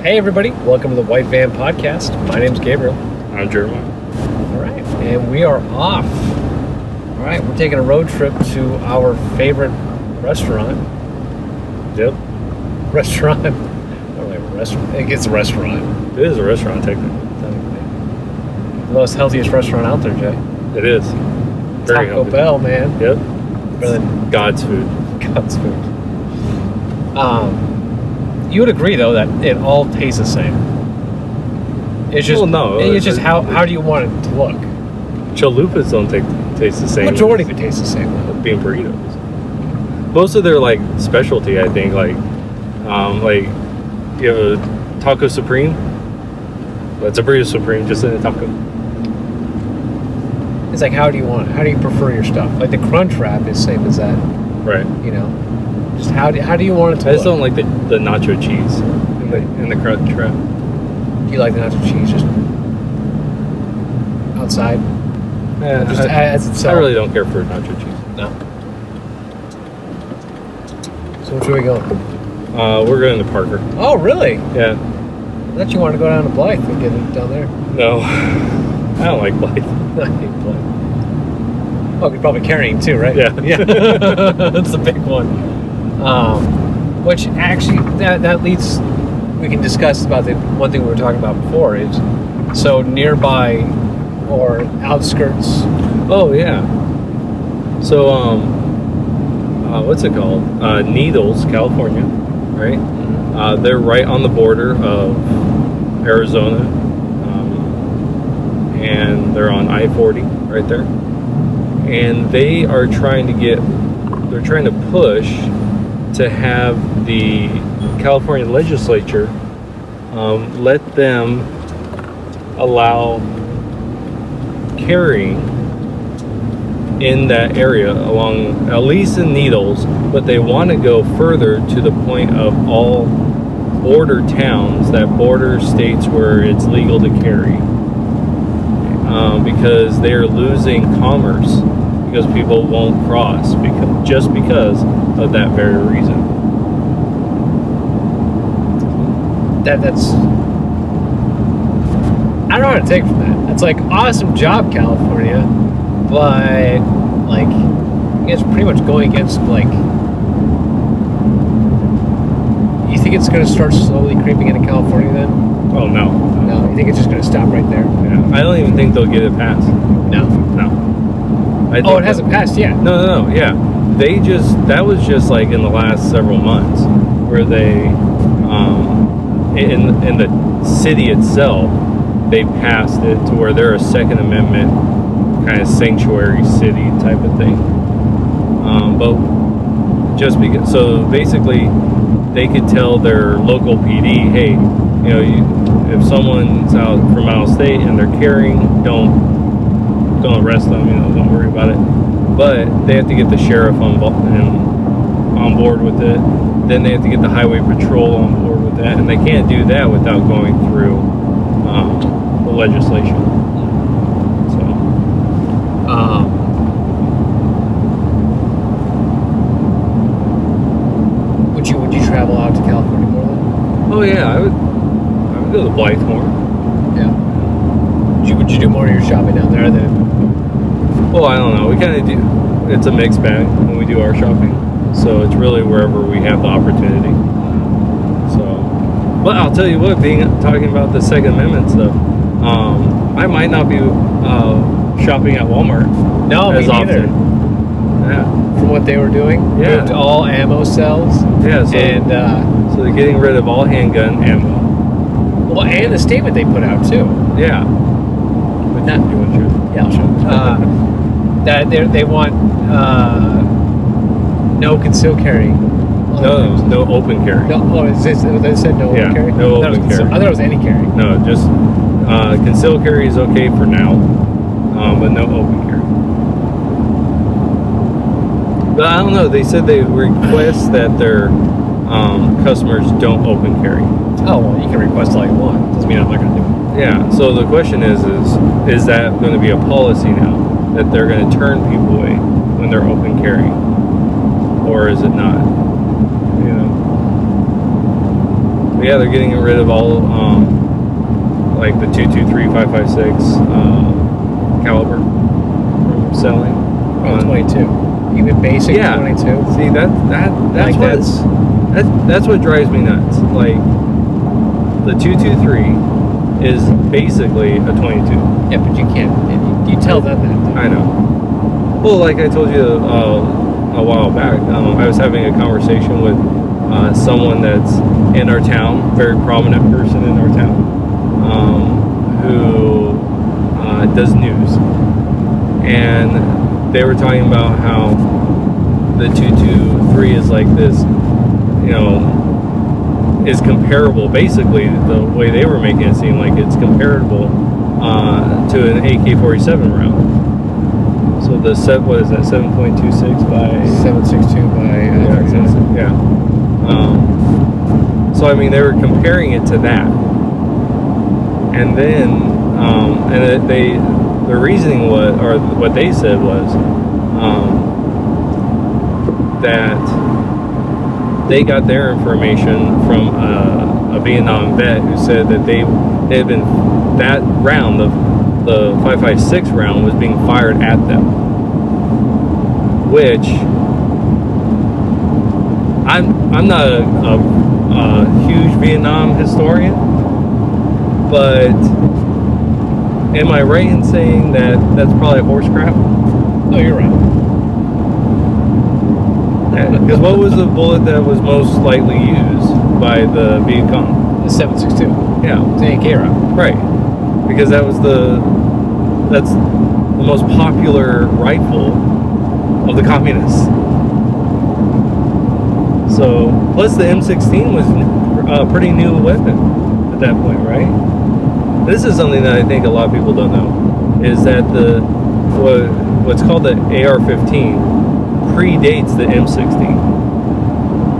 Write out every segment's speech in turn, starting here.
Hey everybody, welcome to the White Van Podcast. My name's Gabriel. I'm Jeremiah. All right, and we are off. All right, we're taking a road trip to our favorite restaurant. Yep. Restaurant. I don't know, a restaurant. I think it's a restaurant. It is a restaurant, technically. The most healthiest restaurant out there, Jay. It is. Very Taco healthy. Bell, man. Yep. Better than God's food. God's food. You would agree, though, that it all tastes the same. It's just, Well, no, it's just how do you want it to look? Chalupas don't taste the same. Majority of it tastes the same, though. as being burritos. Most of their like specialty, I think, like you have a taco supreme. That's a burrito supreme, just in a taco. It's like, how do you want it? How do you prefer your stuff? Like the crunch wrap is same as that. Right. You know, just how do you want it to I just look? don't like the nacho cheese in the crunch wrap. Do you like the nacho cheese just outside? Yeah, Just as itself? I really don't care for nacho cheese. No. So which way are we going? We're going to Parker. Oh, really? Yeah. I thought you wanted to go down to Blythe and get it down there. No, I don't like Blythe. I hate Blythe. Oh, you're probably carrying too, right? Yeah. Yeah. That's the big one. Which actually, that leads, we can discuss about the one thing we were talking about before is, so nearby or outskirts. Oh, yeah. So, what's it called? Needles, California, right? They're right on the border of Arizona, and they're on I-40 right there. And they are trying to push to have the California legislature let them allow carrying in that area along, at least in Needles, but they want to go further to the point of all border towns that border states where it's legal to carry, because they are losing commerce because people won't cross just because of that very reason. That's I don't know how to take from that. It's like, awesome job, California, but like it's pretty much going against, like, you think it's going to start slowly creeping into California then? Oh no. No, you think it's just going to stop right there? Yeah. I don't even think they'll get it passed. No. Oh, it hasn't passed yet. No. Yeah, that was just like in the last several months where they, in the city itself, they passed it to where they're a Second Amendment kind of sanctuary city type of thing. But just because, so basically, they could tell their local PD, hey, you know, if someone's out from out of state and they're carrying, don't arrest them, you know, don't worry about it. But they have to get the sheriff on board with it. Then they have to get the highway patrol on board with that, and they can't do that without going through the legislation. So, would you travel out to California more then? oh yeah, I would go to Blythe more. Yeah. Would you do more of your shopping down there than? Well, I don't know. We kind of do. It's a mixed bag when we do our shopping. So it's really wherever we have the opportunity. So, but I'll tell you what, talking about the Second Amendment stuff, I might not be shopping at Walmart as often. Yeah. From what they were doing? Yeah. Moved all ammo cells? Yeah, So they're getting rid of all handgun ammo. Well, and the statement they put out, too. Yeah. But not... You want to show? Yeah, I'll show that they want no concealed carry. No open carry. No, they said no open carry? No open carry. I thought it was any carry. No, just concealed carry is okay for now, but no open carry. But I don't know. They said they request that their customers don't open carry. Oh, well, you can request all you want. Doesn't mean I'm not going to do it. Yeah. So the question is that going to be a policy now that they're going to turn people away when they're open carry, or is it not? You know. yeah, they're getting rid of all like the 223, 556 caliber from selling. Oh, 22. Even basic 22. See that's Like that's what drives me nuts. Like the 223 is basically a 22. Yeah, but you can't. You tell them that. Though. I know. Well, like I told you a while back, I was having a conversation with someone that's in our town, very prominent person in our town, who does news, and they were talking about how the 223 is like this, you know, is comparable. Basically, the way they were making it seem like it's comparable to an AK-47 round. So the set, what is that? 7.26 by 7.62 by 39. yeah. So I mean, they were comparing it to that, and then the reasoning was, or what they said was, that they got their information from a Vietnam vet who said that they had been, that round, the 5.56 round was being fired at them, which I'm not a huge Vietnam historian, but am I right in saying that that's probably horse crap? No, you're right. Because what was the bullet that was most likely used by the Viet Cong? The 7.62. Yeah, The AK round. right. Because that's the most popular rifle of the communists. So, plus the M16 was a pretty new weapon at that point, right? This is something that I think a lot of people don't know, is that what's called the AR-15 predates the M16.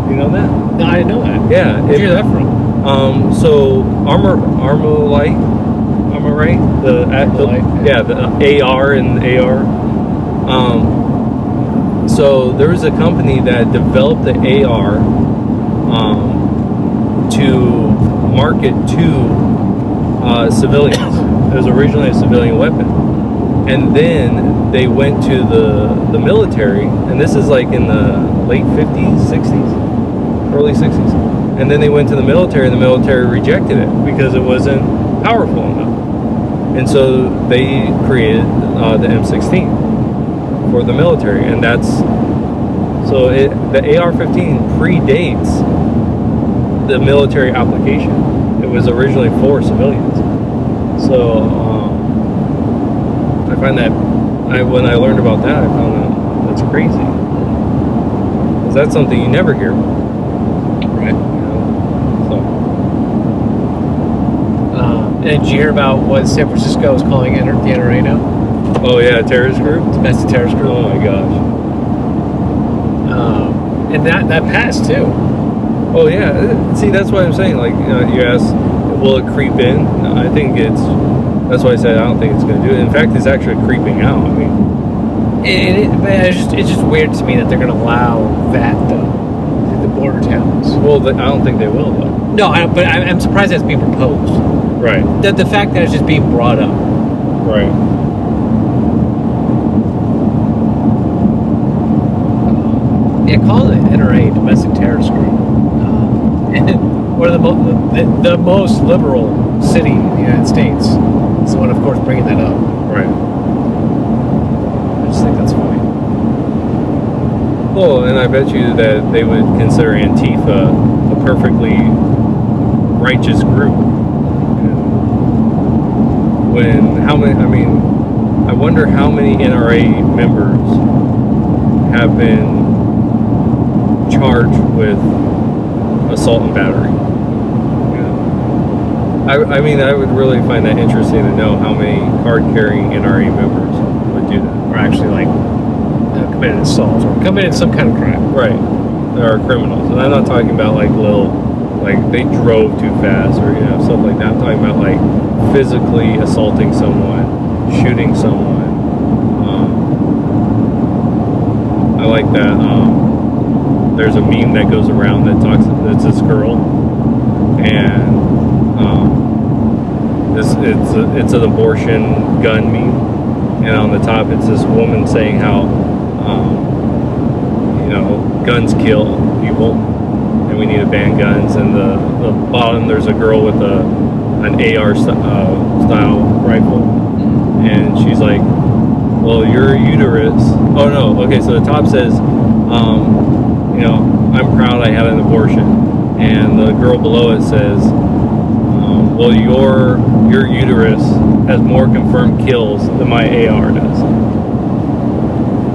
You know that? No, I didn't know that. Yeah. Where'd you hear that from? So Armalite, the AR and AR. So there was a company that developed the AR to market to civilians. It was originally a civilian weapon, and then they went to the military, and this is like in the late 50s, 60s, early 60s, and then they went to the military, and the military rejected it because it wasn't powerful enough, and so they created the M16 for the military, and that's so the AR-15 predates the military application. It was originally for civilians. So I find that when I learned about that, I found that's crazy. 'Cause that's something you never hear about. Right. You know? And did you hear about what San Francisco is calling the NRA now? So, oh yeah, terrorist group? Domestic terrorist group. Oh my gosh. And that passed too. Oh yeah. See, that's why I'm saying, like, you asked, will it creep in? I think that's why I said I don't think it's going to do it. In fact, it's actually creeping out. I mean, But it's just weird to me that they're going to allow that though, the border towns. well, I don't think they will though. No, but I'm surprised that's being proposed. Right. The fact that it's just being brought up. Right. Yeah, call it NRA, domestic terrorist group. One of the most liberal city in the United States is the one, of course, bringing that up. Right. I just think that's funny. Well, and I bet you that they would consider Antifa a perfectly righteous group. I wonder how many NRA members have been charged with assault and battery. I mean, I would really find that interesting to know how many card-carrying NRA members would do that. Or actually, like, committed assault or committed some kind of crime. Right. There are criminals. And I'm not talking about, like, like, they drove too fast or, stuff like that. I'm talking about, like, physically assaulting someone, shooting someone. I like that. There's a meme that goes around that's this girl, and it's an abortion gun meme, and on the top it's this woman saying how guns kill people, and we need to ban guns. And the bottom there's a girl with an AR style rifle, and she's like, well, your uterus. Oh no, okay. So the top says, I'm proud I had an abortion, and the girl below it says, well, your uterus has more confirmed kills than my AR does.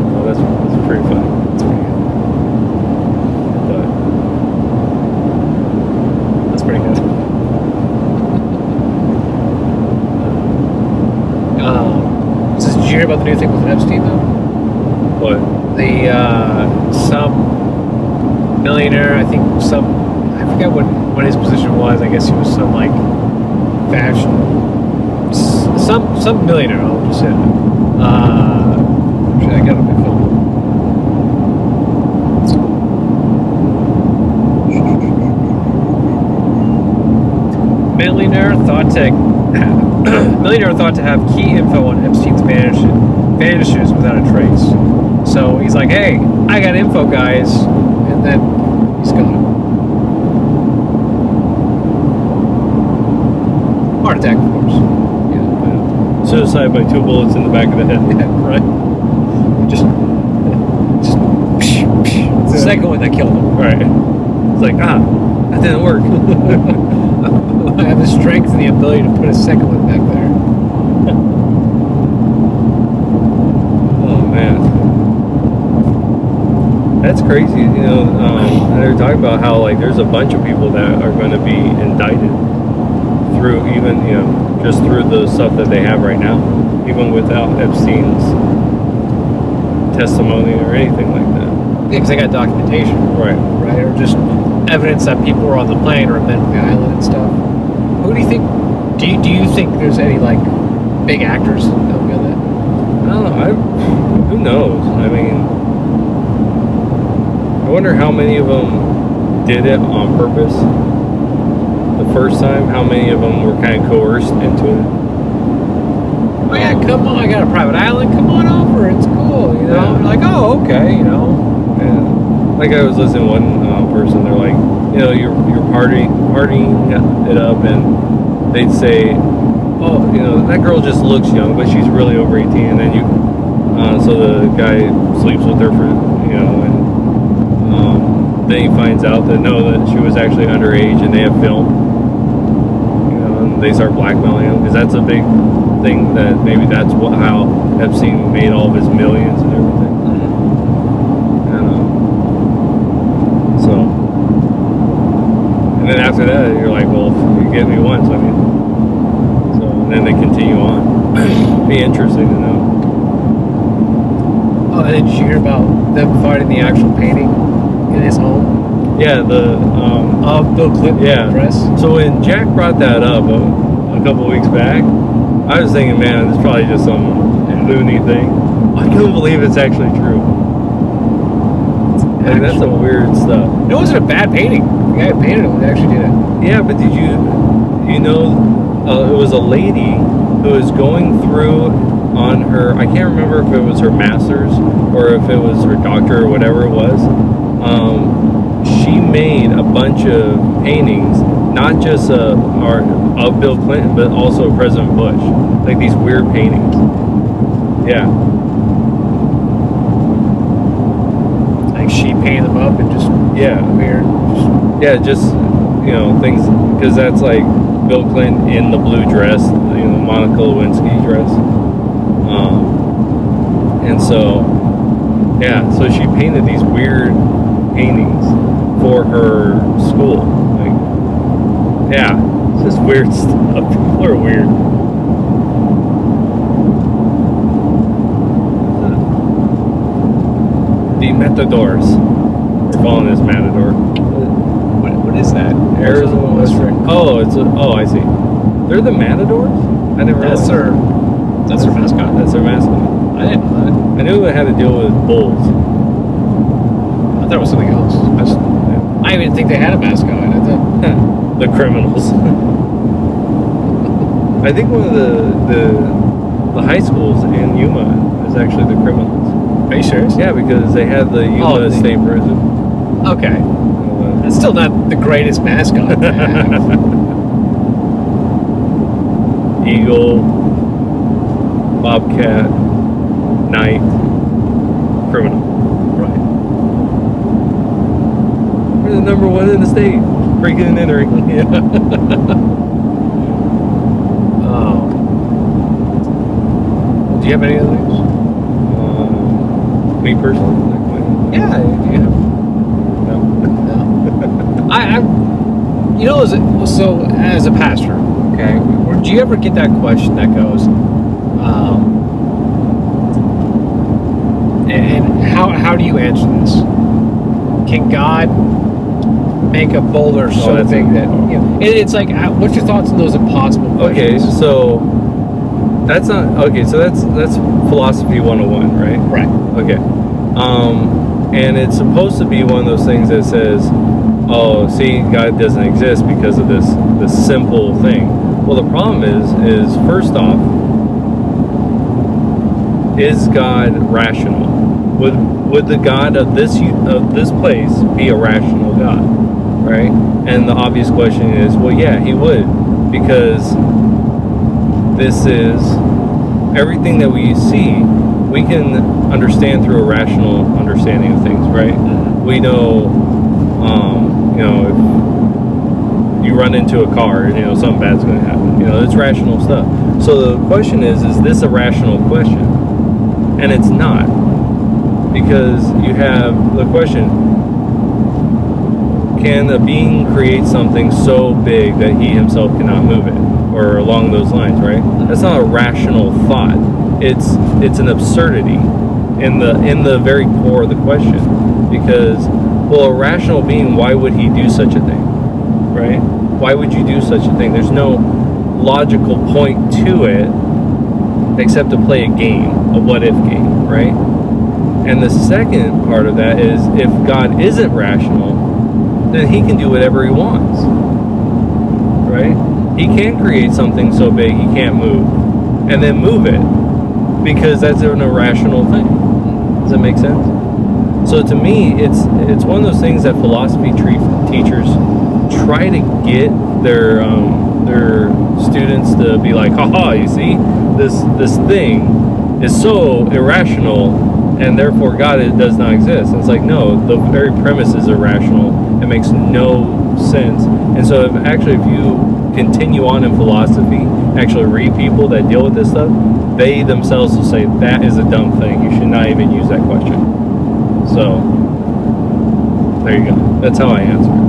So that's pretty funny. That's pretty good. That's pretty good. So did you hear about the new thing with Epstein though? What? The some millionaire, I think I forget what his position was. I guess he was some like fashion, some millionaire. I'll just say that. Actually, I got it on my phone. Millionaire thought to have key info on Epstein's vanishes without a trace. So he's like, "Hey, I got info, guys," and then he's gone. Heart attack, of course. Yeah. Suicide by 2 bullets in the back of the head. Yeah, right. Just it's the second one that killed him. Right. It's like, that didn't work. I have the strength and the ability to put a second one back there. Oh man, that's crazy. They're talking about how like there's a bunch of people that are going to be indicted through even just through the stuff that they have right now, even without Epstein's testimony or anything like that. Yeah, because they got documentation, Right. or just evidence that people were on the plane or been on the island and stuff. Who do you think? Do you think there's any like big actors that will be on that? I don't know. Who knows? I mean, I wonder how many of them did it on purpose the first time. How many of them were kind of coerced into it? Oh yeah, come on! I got a private island. Come on over. It's cool. Yeah. Like, oh, okay. And like I was listening to one person. They're like, you're partying it up, and they'd say, oh, that girl just looks young, but she's really over 18. And then so the guy sleeps with her for, and then he finds out that that she was actually underage, and they have film, and they start blackmailing him, because that's a big thing, that maybe that's how Epstein made all of his millions and everything. And then after that, you're like, well, you get me once, so and then they continue on. Be interesting to know. Oh, and then did you hear about them finding the actual painting in his home? Yeah, Of Bill Clinton's dress? So when Jack brought that up a couple of weeks back, I was thinking, man, it's probably just some loony thing. I couldn't believe it's actually true. Like, that's some weird stuff. It wasn't a bad painting. The guy who painted it actually did it. Yeah, but did it was a lady who was going through on her, I can't remember if it was her master's or if it was her doctor or whatever it was. She made a bunch of paintings, not just of Bill Clinton, but also President Bush. Like these weird paintings. Yeah. Like she painted them up and just weird. Just things, because that's like Bill Clinton in the blue dress, Monica Lewinsky dress, and so she painted these weird paintings for her school. Like, it's just weird stuff. People are weird. The Matadors. We're calling this Matador. What is that? Arizona District. Oh, I see. They're the Matadors? I didn't realize. That's their mascot. That's their mascot. I didn't know that. I knew it had to deal with bulls. I thought it was something else. I I didn't think they had a mascot. I thought The criminals. I think one of the high schools in Yuma is actually the criminals. Are you serious? Yeah, because they had the Yuma State Prison. Okay. That's still not the greatest mascot to have. Eagle, Bobcat, Knight, criminal. Right. We're the number one in the state. Breaking and entering. Yeah. Do you have any other things? Me personally? Yeah, do you have? No. You know, as a pastor, okay, do you ever get that question that goes, and how do you answer this? Can God make a boulder so big that, you know, it's like, what's your thoughts on those impossible questions? Okay, so that's philosophy 101, right? Right. Okay. And it's supposed to be one of those things that says, oh, see, God doesn't exist because of this simple thing. Well, the problem is first off, is God rational? Would the God of this place be a rational God, right? And the obvious question is, well, yeah, he would, because this is everything that we see. We can understand through a rational understanding of things, right? We know, if you run into a car, something bad's going to happen. It's rational stuff. So the question is this a rational question? And it's not, because you have the question: can a being create something so big that he himself cannot move it, or along those lines, right? That's not a rational thought. It's an absurdity in the very core of the question, because, well, a rational being, why would he do such a thing, right? Why would you do such a thing? There's no logical point to it except to play a game, a what-if game, right? And the second part of that is, if God isn't rational, then he can do whatever he wants, right? He can create something so big he can't move, and then move it, because that's an irrational thing. Does that make sense? So to me, it's one of those things that philosophy teachers try to get their students to be like, haha, you see, this thing is so irrational, and therefore God does not exist. And it's like, no, the very premise is irrational. It makes no sense. And so if you continue on in philosophy, actually read people that deal with this stuff, they themselves will say that is a dumb thing. You should not even use that question. So there you go. That's how I answer it.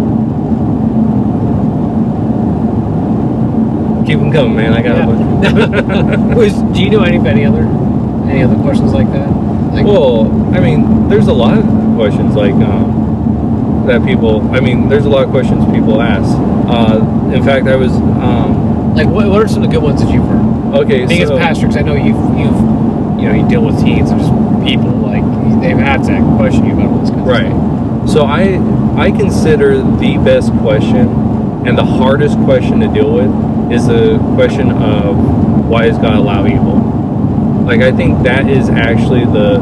Keep them coming, man. I got a bunch. Do you know any other questions like that? Well, I mean, there's a lot of questions like that people. I mean, there's a lot of questions people ask. In fact, I was what are some of the good ones that you've heard? Okay, being as a pastor, because I know you deal with teens and just people, like, they've had to question you about all this kind of stuff. Right. So I consider the best question and the hardest question to deal with is the question of, why does God allow evil? Like, I think that is actually the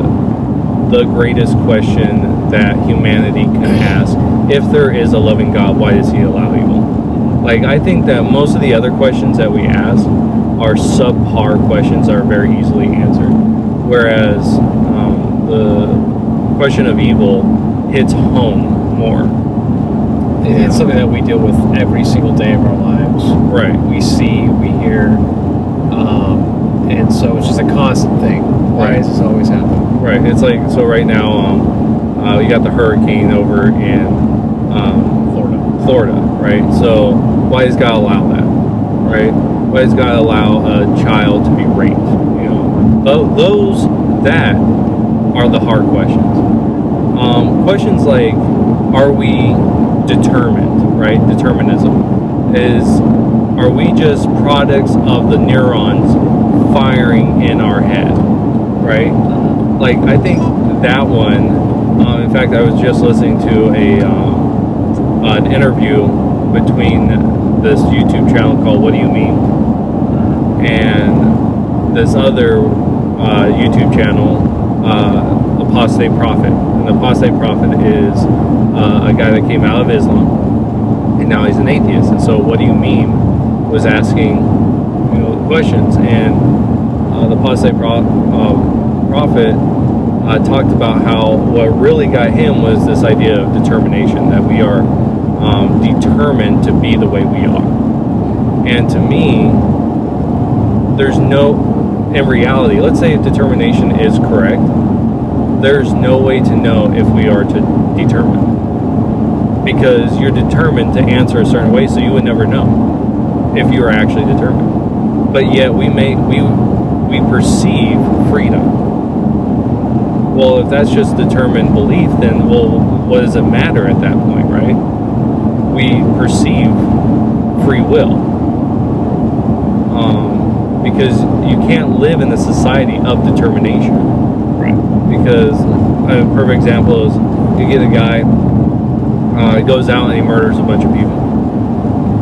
greatest question that humanity can ask. If there is a loving God, why does he allow evil? Like, I think that most of the other questions that we ask are subpar questions that are very easily answered. Whereas the question of evil hits home more. It's something that we deal with every single day of our lives. Right. We see, we hear, and so it's just a constant thing. Why does this always happen? Right. It's like, so right now, we got the hurricane over in Florida, right? So why does God allow that, right? Why does God allow a child to be raped? That are the hard questions. Questions like, are we determined, right? Determinism are we just products of the neurons firing in our head, right? Like, I think that one, in fact, I was just listening to an interview between this YouTube channel called What Do You Mean? And this other YouTube channel, Apostate Prophet. And the Apostate Prophet is a guy that came out of Islam, and now he's an atheist. And so What Do You Mean was asking, questions, and the Apostate Prophet talked about how what really got him was this idea of determination, that we are determined to be the way we are. And to me, there's no, in reality, let's say if determination is correct, there's no way to know if we are to determine, because you're determined to answer a certain way, so you would never know if you are actually determined. But yet we perceive freedom. Well, if that's just determined belief, then what does it matter at that point, right? We perceive free will. Because you can't live in the society of determination. Right. Because a perfect example is you get a guy, he goes out and he murders a bunch of people.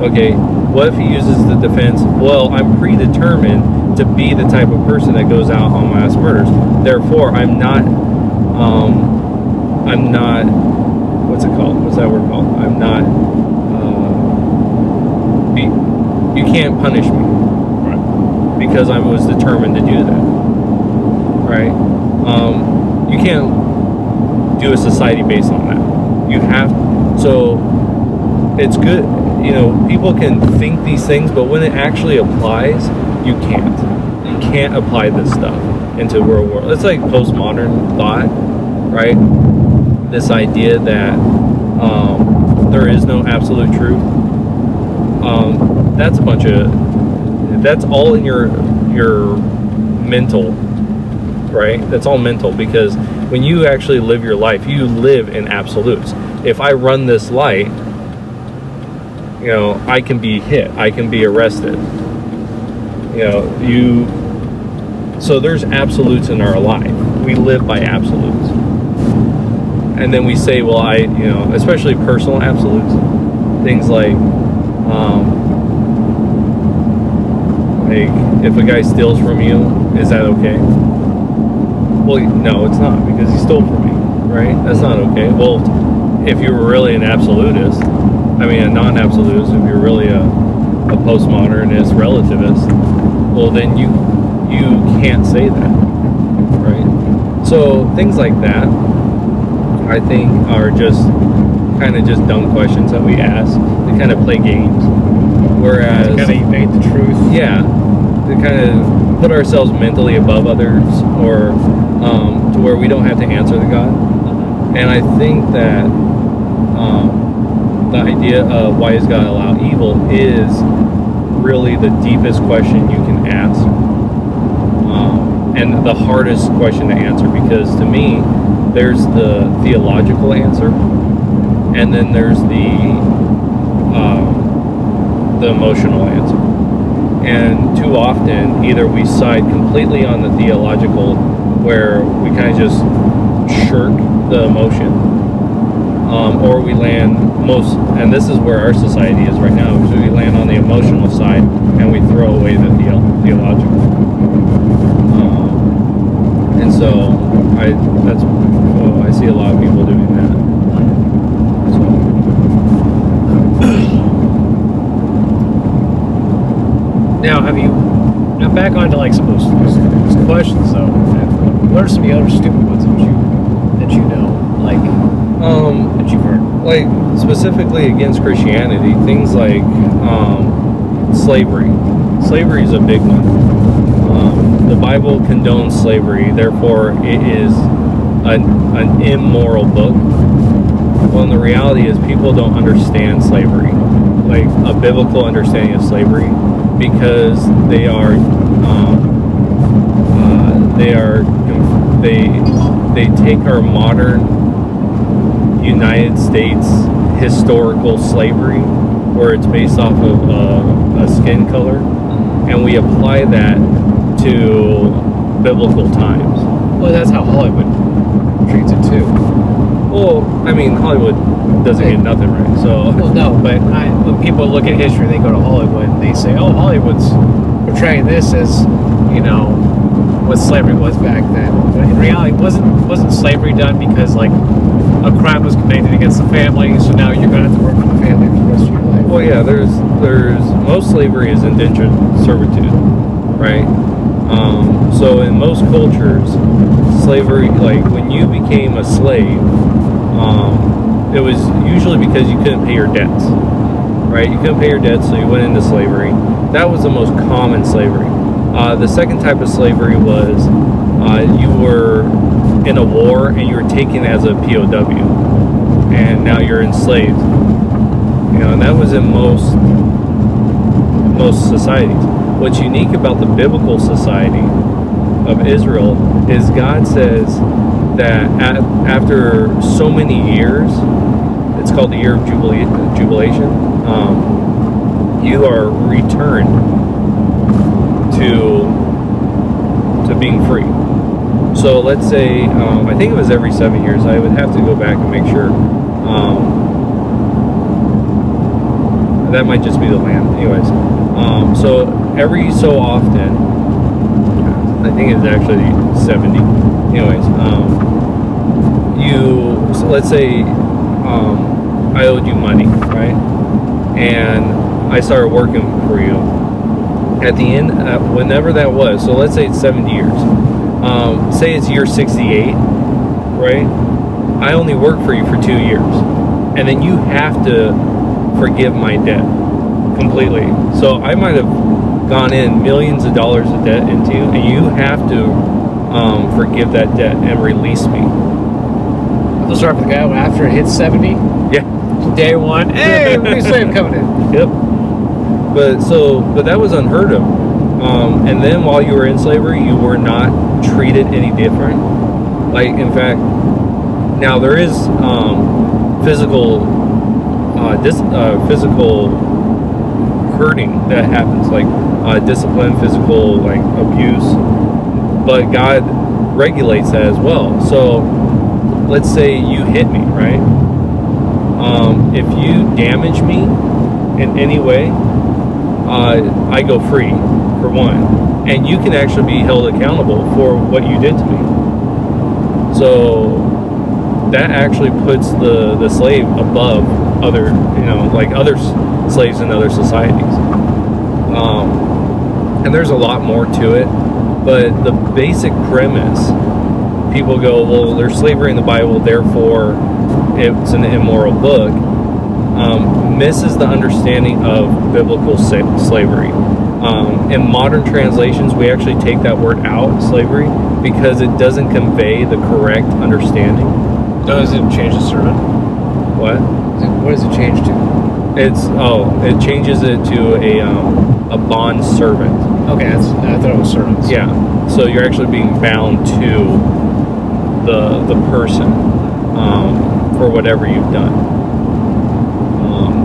Okay, what if he uses the defense, well, I'm predetermined to be the type of person that goes out on mass murders. Therefore, I'm not, what's it called? What's that word called? I'm not, you can't punish me. Right. Because I was determined to do that. Right? You can't do a society based on that. You have, so it's good, people can think these things, but when it actually applies, you can't. You can't apply this stuff into real world. It's like postmodern thought, right? This idea that there is no absolute truth. That's a bunch of, that's all in your mental, right? That's all mental, because when you actually live your life, you live in absolutes. If I run this light, I can be hit, I can be arrested. So there's absolutes in our life. We live by absolutes. And then we say, well, especially personal absolutes, things like if a guy steals from you, is that okay? Well, no, it's not, because he stole from me, right? That's not okay. Well, if you were really an absolutist, a non-absolutist, if you're really a postmodernist relativist, well, then you can't say that, right? So things like that, I think, are just dumb questions that we ask to kind of play games. Whereas kind of evade the truth. Yeah, to kind of put ourselves mentally above others, or to where we don't have to answer to God. And I think that the idea of why does God allow evil is really the deepest question you can ask, and the hardest question to answer, because to me, there's the theological answer, and then there's the emotional answer. And too often, either we side completely on the theological, where we kind of just shirk the emotion, or we land and this is where our society is right now, so we land on the emotional side and we throw away the theological. And so I see a lot of people doing that. Now, now back onto like some of those questions though. What are some of the other stupid ones that you know, like that you've heard? Like specifically against Christianity, things like slavery. Slavery is a big one. The Bible condones slavery, therefore it is an immoral book. Well, and the reality is people don't understand slavery, like a biblical understanding of slavery, because they take our modern United States historical slavery, where it's based off of a skin color, and we apply that to biblical times. Well, that's how Hollywood treats it too. Well, I mean, Hollywood doesn't get nothing right. So Well, no, but when people look at history, they go to Hollywood and they say, "Oh, Hollywood's portraying this as, you know, what slavery was back then." But in reality, wasn't slavery done because like a crime was committed against the family, so now you're going to have to work for the family for the rest of your life? well, yeah, there's most slavery is indentured servitude, right? So in most cultures, slavery, like when you became a slave, it was usually because you couldn't pay your debts, right? You couldn't pay your debts, so you went into slavery. That was the most common slavery. The second type of slavery was you were in a war and you were taken as a POW, and now you're enslaved. You know, and that was in most societies. What's unique about the biblical society of Israel is God says that after so many years, it's called the year of jubilation, you are returned to being free. So let's say, I think it was every 7 years. I would have to go back and make sure. That might just be the land. Anyways, so every so often, I think it's actually 70. Anyways, so let's say I owed you money, right? And I started working for you. At the end, whenever that was, so let's say it's 70 years. Say it's year 68, right? I only worked for you for 2 years. And then you have to forgive my debt completely. So I might have gone in millions of dollars of debt into you, and you have to forgive that debt and release me. I'll start with the guy after it hits 70. Yeah. Day one, hey, new slave coming in. Yep. But that was unheard of. And then while you were in slavery, you were not treated any different. Like, in fact, now there is physical hurting that happens, like discipline, physical like abuse. But God regulates that as well. So let's say you hit me, right? If you damage me in any way, I go free, for one. And you can actually be held accountable for what you did to me. So that actually puts the slave above other, like other slaves in other societies. And there's a lot more to it. But the basic premise, people go, well, there's slavery in the Bible, therefore it's an immoral book. Misses the understanding of biblical slavery. In modern translations, we actually take that word out, slavery, because it doesn't convey the correct understanding. Does it change the sermon? What? What does it change to? It changes it to a bond servant. Okay, I thought it was servants. Yeah, so you're actually being bound to the person for whatever you've done.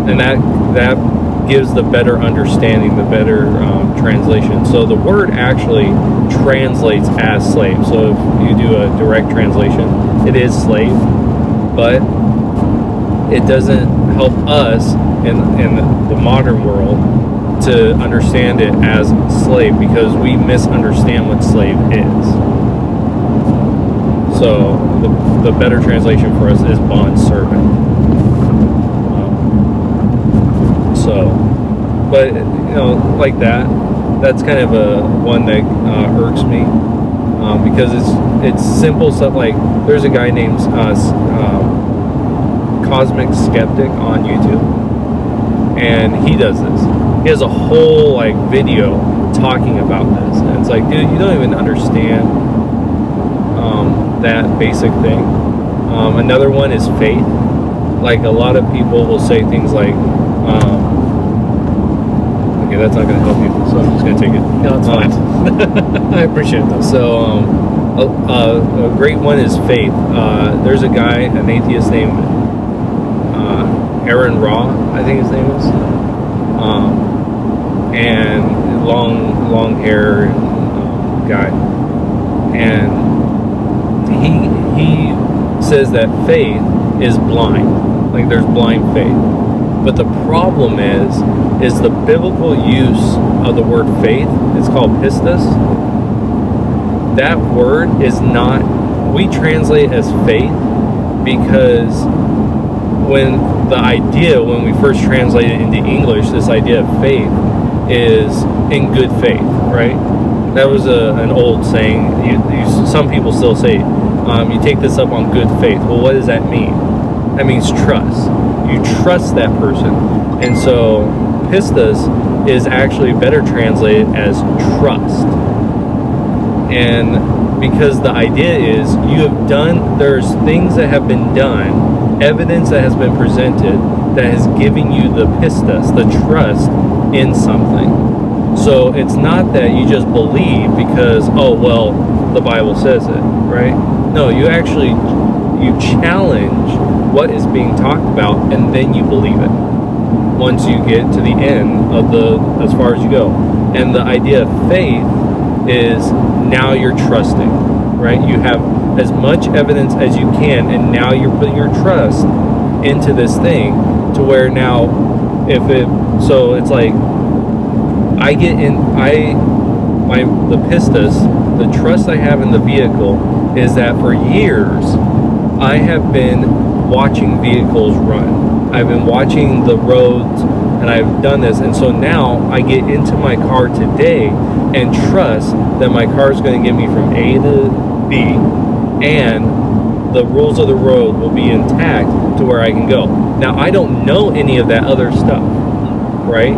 And that gives the better understanding, the better translation. So the word actually translates as slave. So if you do a direct translation, it is slave, but it doesn't help us in the modern world to understand it as slave, because we misunderstand what slave is. So the better translation for us is bond servant. But like that's kind of a one that irks me, because it's simple stuff. Like there's a guy named Cosmic Skeptic on YouTube, and he does this. He has a whole like video talking about this, and it's like, dude, you don't even understand that basic thing. Another one is faith. Like a lot of people will say things like, okay, that's not going to help you, so I'm just going to take it. No, it's fine. I appreciate it though. So a great one is faith. There's a guy, an atheist named Aaron Raw, I think his name is, and long hair guy, and he says that faith is blind. Like there's blind faith. But the problem is the biblical use of the word faith. It's called pistis. That word is not, we translate as faith because when we first translate it into English, this idea of faith is in good faith, right? That was an old saying. Some people still say, you take this up on good faith. Well, what does that mean? That means trust. You trust that person. And so pistis is actually better translated as trust. And because the idea is there's things that have been done, evidence that has been presented that is giving you the pistis, the trust in something. So it's not that you just believe because, oh, well, the Bible says it, right? No, you challenge what is being talked about, and then you believe it once you get to the end of as far as you go. And the idea of faith is now you're trusting, right? You have as much evidence as you can, and now you're putting your trust into this thing to where now so it's like the pistis, the trust I have in the vehicle is that for years I have been watching vehicles run. I've been watching the roads and I've done this, and so now I get into my car today and trust that my car is going to get me from A to B, and the rules of the road will be intact to where I can go. Now I don't know any of that other stuff, right?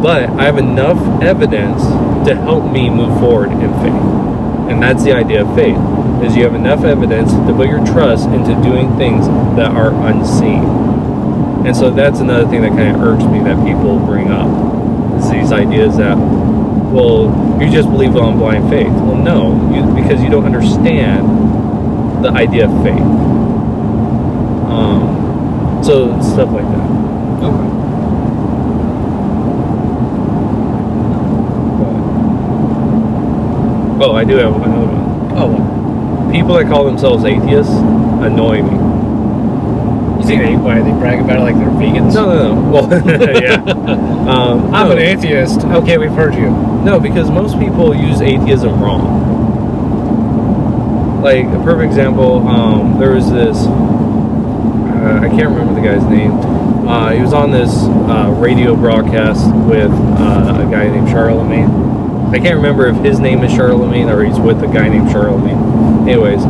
But I have enough evidence to help me move forward in faith. And that's the idea of faith, is you have enough evidence to put your trust into doing things that are unseen. And so that's another thing that kind of irks me that people bring up, is these ideas that, well, you just believe on blind faith. Well, no, because you don't understand the idea of faith. So stuff like that. Okay. Oh, I do have another one. Oh, well. People that call themselves atheists annoy me. You think why they brag about it like they're vegans? No. Well, yeah. I'm an atheist. Okay, we've heard you. No, because most people use atheism wrong. Like, a perfect example, there was this, I can't remember the guy's name. He was on this radio broadcast with a guy named Charlemagne. I can't remember if his name is Charlemagne or he's with a guy named Charlemagne. Anyways,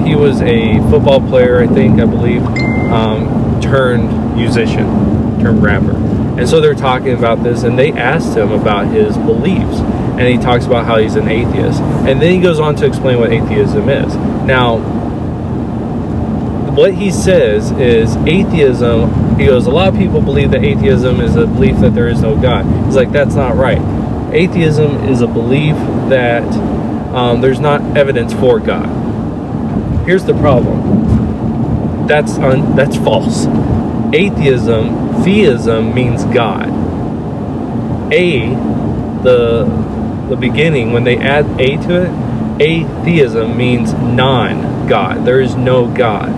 he was a football player, I believe, turned musician, turned rapper. And so they're talking about this, and they asked him about his beliefs. And he talks about how he's an atheist. And then he goes on to explain what atheism is. Now, what he says is atheism, he goes, a lot of people believe that atheism is a belief that there is no God. He's like, that's not right. Atheism is a belief that there's not evidence for God. Here's the problem. That's false. Atheism, theism means God. The beginning, when they add a to it, atheism means non-God. There is no God.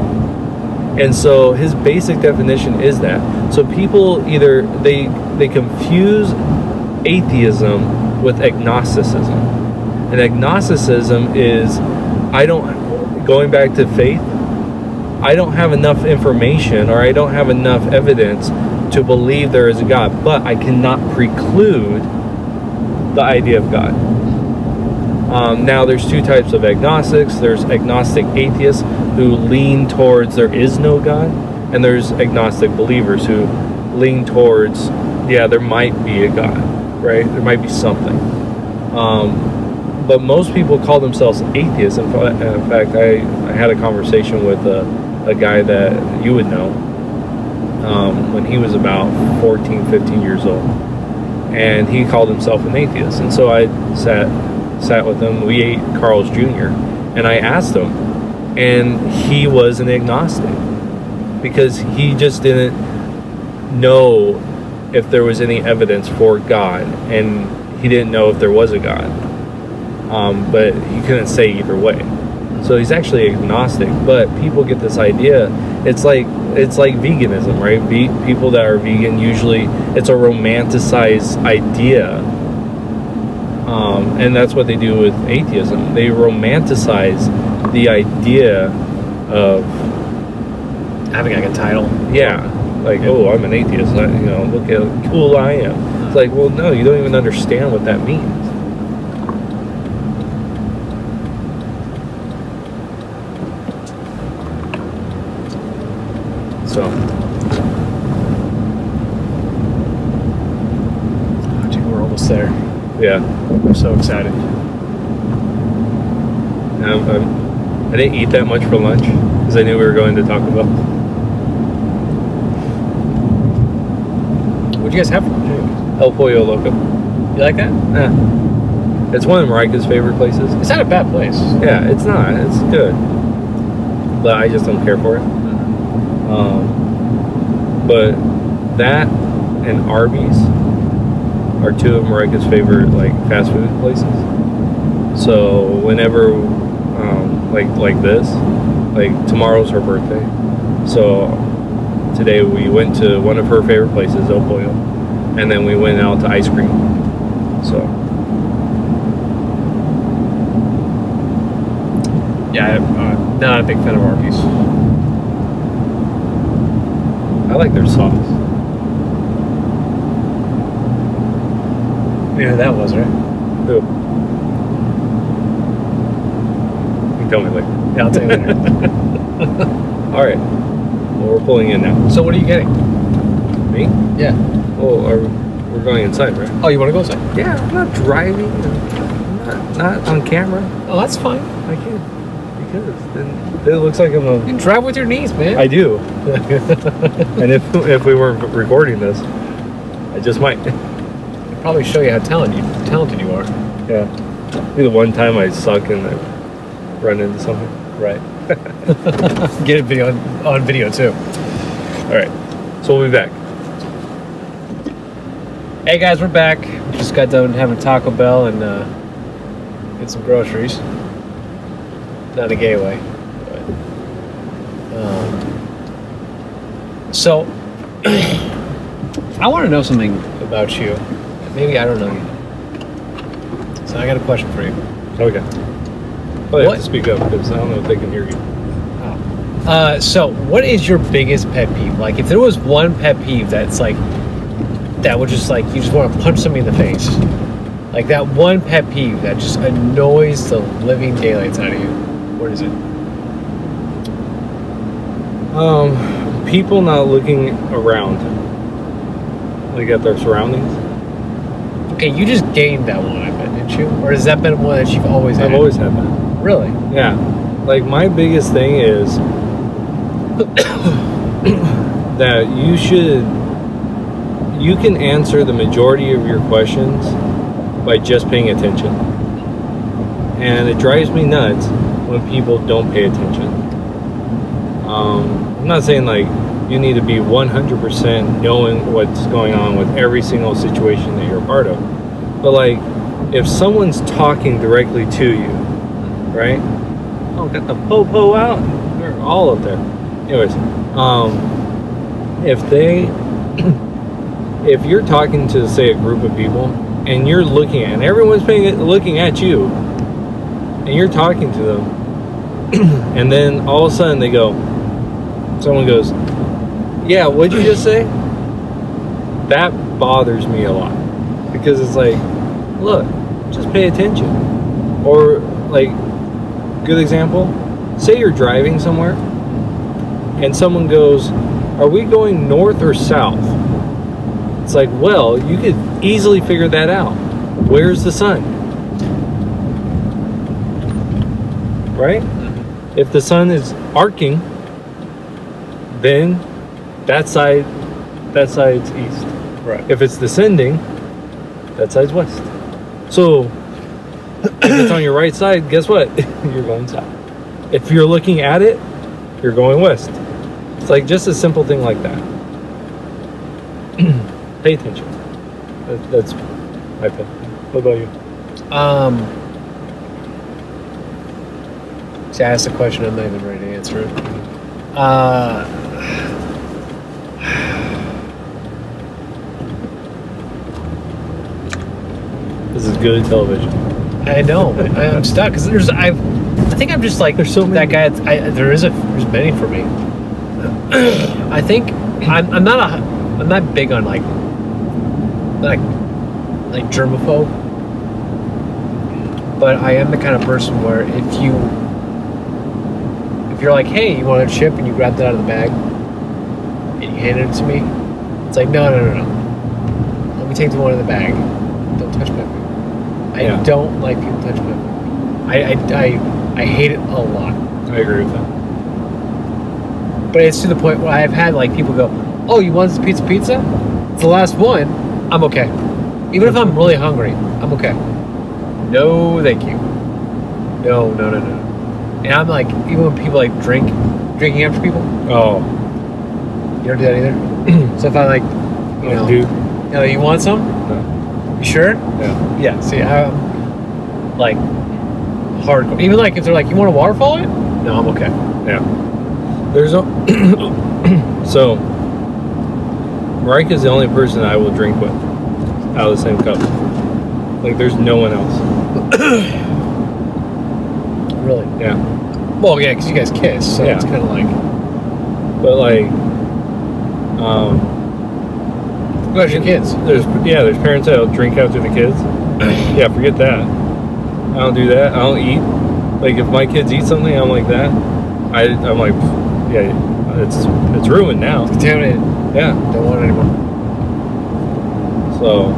And so his basic definition is that. So people either they confuse atheism with agnosticism. And agnosticism is, going back to faith, I don't have enough information or I don't have enough evidence to believe there is a God, but I cannot preclude the idea of God. Now there's two types of agnostics. There's agnostic atheists who lean towards there is no God, and there's agnostic believers who lean towards, yeah, there might be a God, right? There might be something. But most people call themselves atheists. In fact, I had a conversation with a guy that you would know when he was about 14, 15 years old. And he called himself an atheist. And so I sat with him. We ate Carl's Jr. And I asked him. And he was an agnostic. Because he just didn't know if there was any evidence for God. And he didn't know if there was a God. But he couldn't say either way. So he's actually agnostic. But people get this idea it's like veganism, right? People that are vegan, usually it's a romanticized idea, and that's what they do with atheism. They romanticize the idea of having like a title. Yeah, like, oh, I'm an atheist. Look how cool I am. It's like, well, no, you don't even understand what that means. So, oh, dude, we're almost there. yeah, I'm so excited. I didn't eat that much for lunch because I knew we were going to Taco Bell. What'd you guys have for lunch? El Pollo Loco. You like that? Yeah. It's one of Marika's favorite places. It's not a bad place. Yeah, it's not. It's good. But I just don't care for it. But that and Arby's are two of Marika's favorite fast food places. So whenever like this, tomorrow's her birthday. So today we went to one of her favorite places, El Pollo, and then we went out to ice cream. So yeah, I'm not a big fan of Arby's. I like their sauce. Yeah, that was right. Who? You tell me later. Yeah, I'll tell you later. All right. Well, we're pulling in now. So what are you getting? Me? Yeah. Oh, we're going inside, right? Oh, you want to go inside? Yeah, I'm not driving. I'm not on camera. Oh, that's fine. I can't because then it looks like I'm You can drive with your knees, man. I do. And if we weren't recording this, I just might. I'd probably show you how talented you are. Yeah. Maybe the one time I suck and I run into something. Right. Get a video on video too. All right. So we'll be back. Hey guys, we're back. We just got done having Taco Bell and get some groceries. Not a gay way. But, so, I want to know something about you. Maybe I don't know you. So I got a question for you. Okay. Well, you What? have to speak up because I don't know if they can hear you. So what is your biggest pet peeve? Like, if there was one pet peeve that's that would just you just want to punch somebody in the face. Like that one pet peeve that just annoys the living daylights out of you. What is it? People not looking around, at their surroundings. Okay, you just gained that one, I bet, didn't you? Or has that been one that you've always had? I've always had that. Really? Yeah. My biggest thing is that you can answer the majority of your questions by just paying attention. And it drives me nuts when people don't pay attention. I'm not saying you need to be 100% knowing what's going on with every single situation that you're a part of. But if someone's talking directly to you, right? Oh, got the po-po out. They're all up there. Anyways, if you're talking to, say, a group of people and you're looking and everyone's looking at you and you're talking to them and then all of a sudden someone goes, yeah, what'd you just say? That bothers me a lot because it's look, just pay attention. Or good example, say you're driving somewhere and someone goes, are we going north or south? It's well, you could easily figure that out. Where's the sun? Right? If the sun is arcing, then that side's east. Right. If it's descending, that side's west. So if it's on your right side, guess what? You're going south. If you're looking at it, you're going west. It's just a simple thing like that. Pay attention. That's my opinion. What about you? See, I asked a question, I'm not even ready to answer it. This is good television. I know. I'm stuck because I think I'm just like There's so many. that guy. There's many for me. I think I'm not big on like germaphobe, but I am the kind of person where if you're like, hey, you want a chip, and you grab that out of the bag and you handed it to me, it's like no. Let me take the one in the bag. Don't touch my food. I don't like people touching my food. I hate it a lot. I agree with that. But it's to the point where I've had like people go, oh, you want this pizza? It's the last one. I'm okay. Even if I'm really hungry, I'm okay. No, thank you. No. And I'm like, even when people like drinking after people. Oh. You don't do that either? So if I like, Dude. You want some? No. You sure? Yeah. Yeah, see, I'm like hardcore. Even like if they're like, you want a waterfall? No, I'm okay. Yeah. There's no. So, Marika's the only person I will drink with out of the same cup. Like, there's no one else. Really? Yeah. Well, yeah, because you guys kiss, so Yeah. it's kind of like. But like, What about your kids? there's parents that'll drink after the kids. Yeah, forget that. I don't do that. I don't eat. Like, if my kids eat something, I'm like that. I'm like, yeah, it's ruined now. Contaminated. Yeah. Don't want it anymore. So.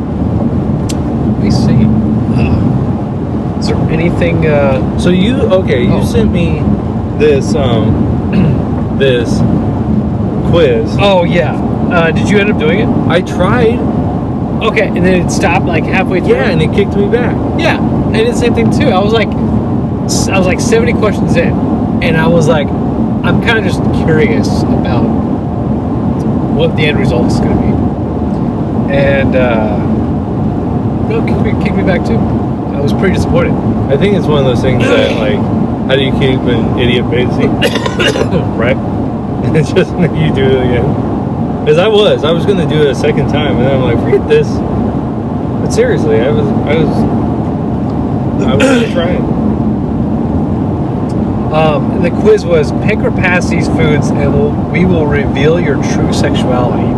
Let me see. Is there anything? So you Oh. sent me this this quiz. Oh yeah. Did you end up doing it? I tried. Okay, and then it stopped like halfway through. Yeah, and it kicked me back. Yeah, I did the same thing too. I was like 70 questions in, and I was like, I'm kind of just curious about what the end result is going to be. And no, kicked me back too. I was pretty disappointed. I think it's one of those things that, like, how do you keep an idiot busy? Right? It's just you do it again. Because I was going to do it a second time, and then I'm like, forget this. But seriously, I was going to try it. And the quiz was pick or pass these foods, and we will reveal your true sexuality.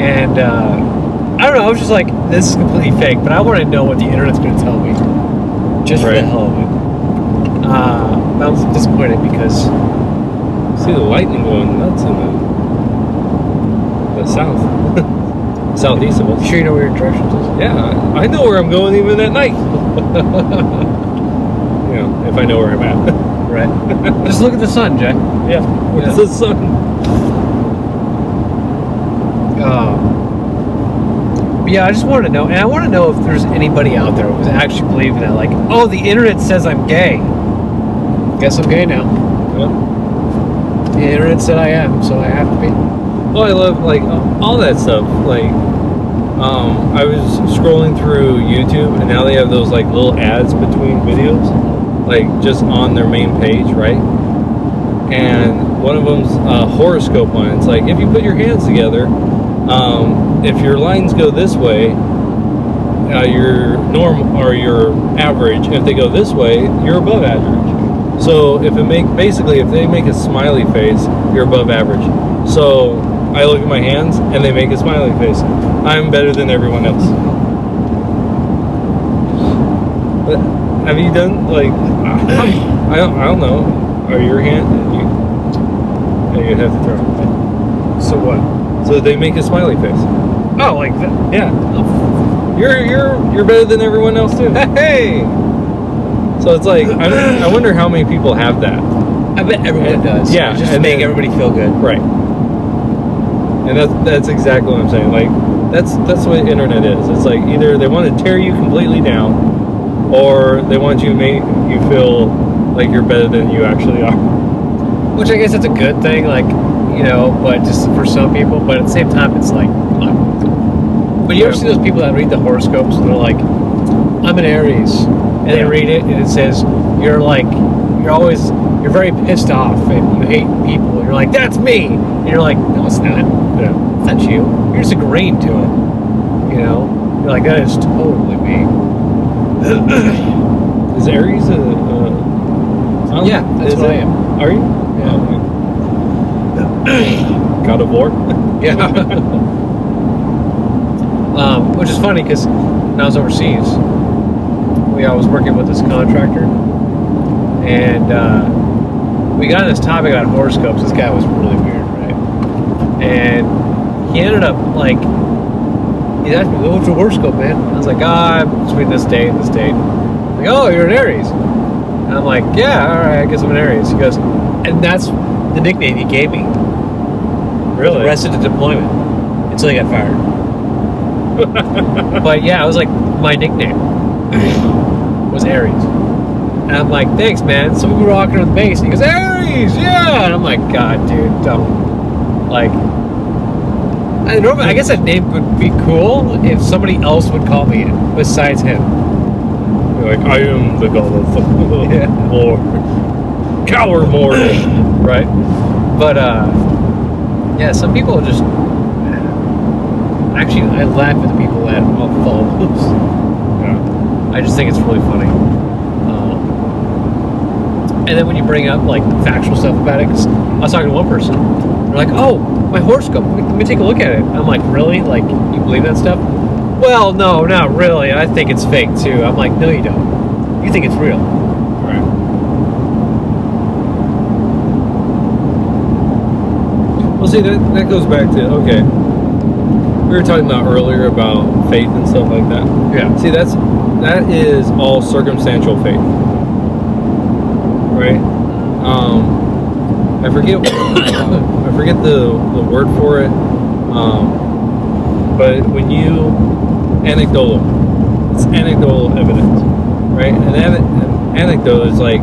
And I don't know. I was just like, this is completely fake, but I want to know what the internet's going to tell me, just for the hell of it. I was disappointed because See the lightning going nuts in the south, southeast of us. sure you know where your directions is. Yeah, I know where I'm going even at night. You know, if I know where I'm at. Right. Just look at the sun, Jack. Yeah, it's the sun. But yeah, I just wanted to know, and I want to know if there's anybody out there who's actually believing that, like, oh, the internet says I'm gay. Guess I'm gay now. Yeah. The internet said I am, so I have to be. Well, I love like all that stuff. Like, I was scrolling through YouTube, and now they have those like little ads between videos, like just on their main page, right? And one of them's a horoscope one. It's like, if you put your hands together, if your lines go this way, you're normal or you're average. If they go this way, you're above average. So if they make a smiley face, you're above average. So I look at my hands and they make a smiley face. I'm better than everyone else. But have you done like I don't know. Are your hand you have to throw it. So what? So they make a smiley face. Oh, like that. Yeah. You're better than everyone else too. Hey! So it's like I wonder how many people have that. I bet everyone does. Yeah, Just to and make then- everybody feel good. Right. And that's exactly what I'm saying. Like that's what internet is. It's like either they want to tear you completely down, or they want you to make you feel like you're better than you actually are. Which I guess that's a good thing, like, but just for some people. But at the same time, it's like, come on. But you ever see those people that read the horoscopes and they're like, I'm an Aries, and they read it and it says you're very pissed off and you hate people. And you're like, that's me. And you're like, no, it's not. Yeah. It's not you. You're just agreeing to it. You know, you're like, that is totally me. Is Aries a yeah, that's what I am. Are you? Yeah. God of War? Yeah. Which is funny because when I was overseas, I was working with this contractor, and we got on this topic about horoscopes. This guy was really weird, right? And he ended up like, he asked me, "What's your horoscope, man?" I was like, I'm between this date and this date. Like, oh, you're an Aries. And I'm like, yeah, all right, I guess I'm an Aries. He goes, and that's the nickname he gave me. Really? Arrested to deployment until he got fired. But yeah, it was like my nickname was Aries. And I'm like, thanks, man. So we were walking on the base, and he goes, Aries, yeah. And I'm like, God, dude, don't. Like, I guess that name would be cool if somebody else would call me it besides him. You're like, I am the god of war. Coward mortal. Right? But, yeah, some people just... Actually, I laugh at the people that follow those. Yeah. I just think it's really funny. And then when you bring up, like, factual stuff about it, because I was talking to one person, they're like, oh, my horoscope, let me take a look at it. I'm like, really? Like, you believe that stuff? Well, no, not really. I think it's fake, too. I'm like, no, you don't. You think it's real. Right. Well, see, that goes back to, okay, we were talking about earlier about faith and stuff like that. Yeah. See, that is all circumstantial faith, right? I forget the word for it, but when you it's anecdotal evidence, right? And an anecdote is like,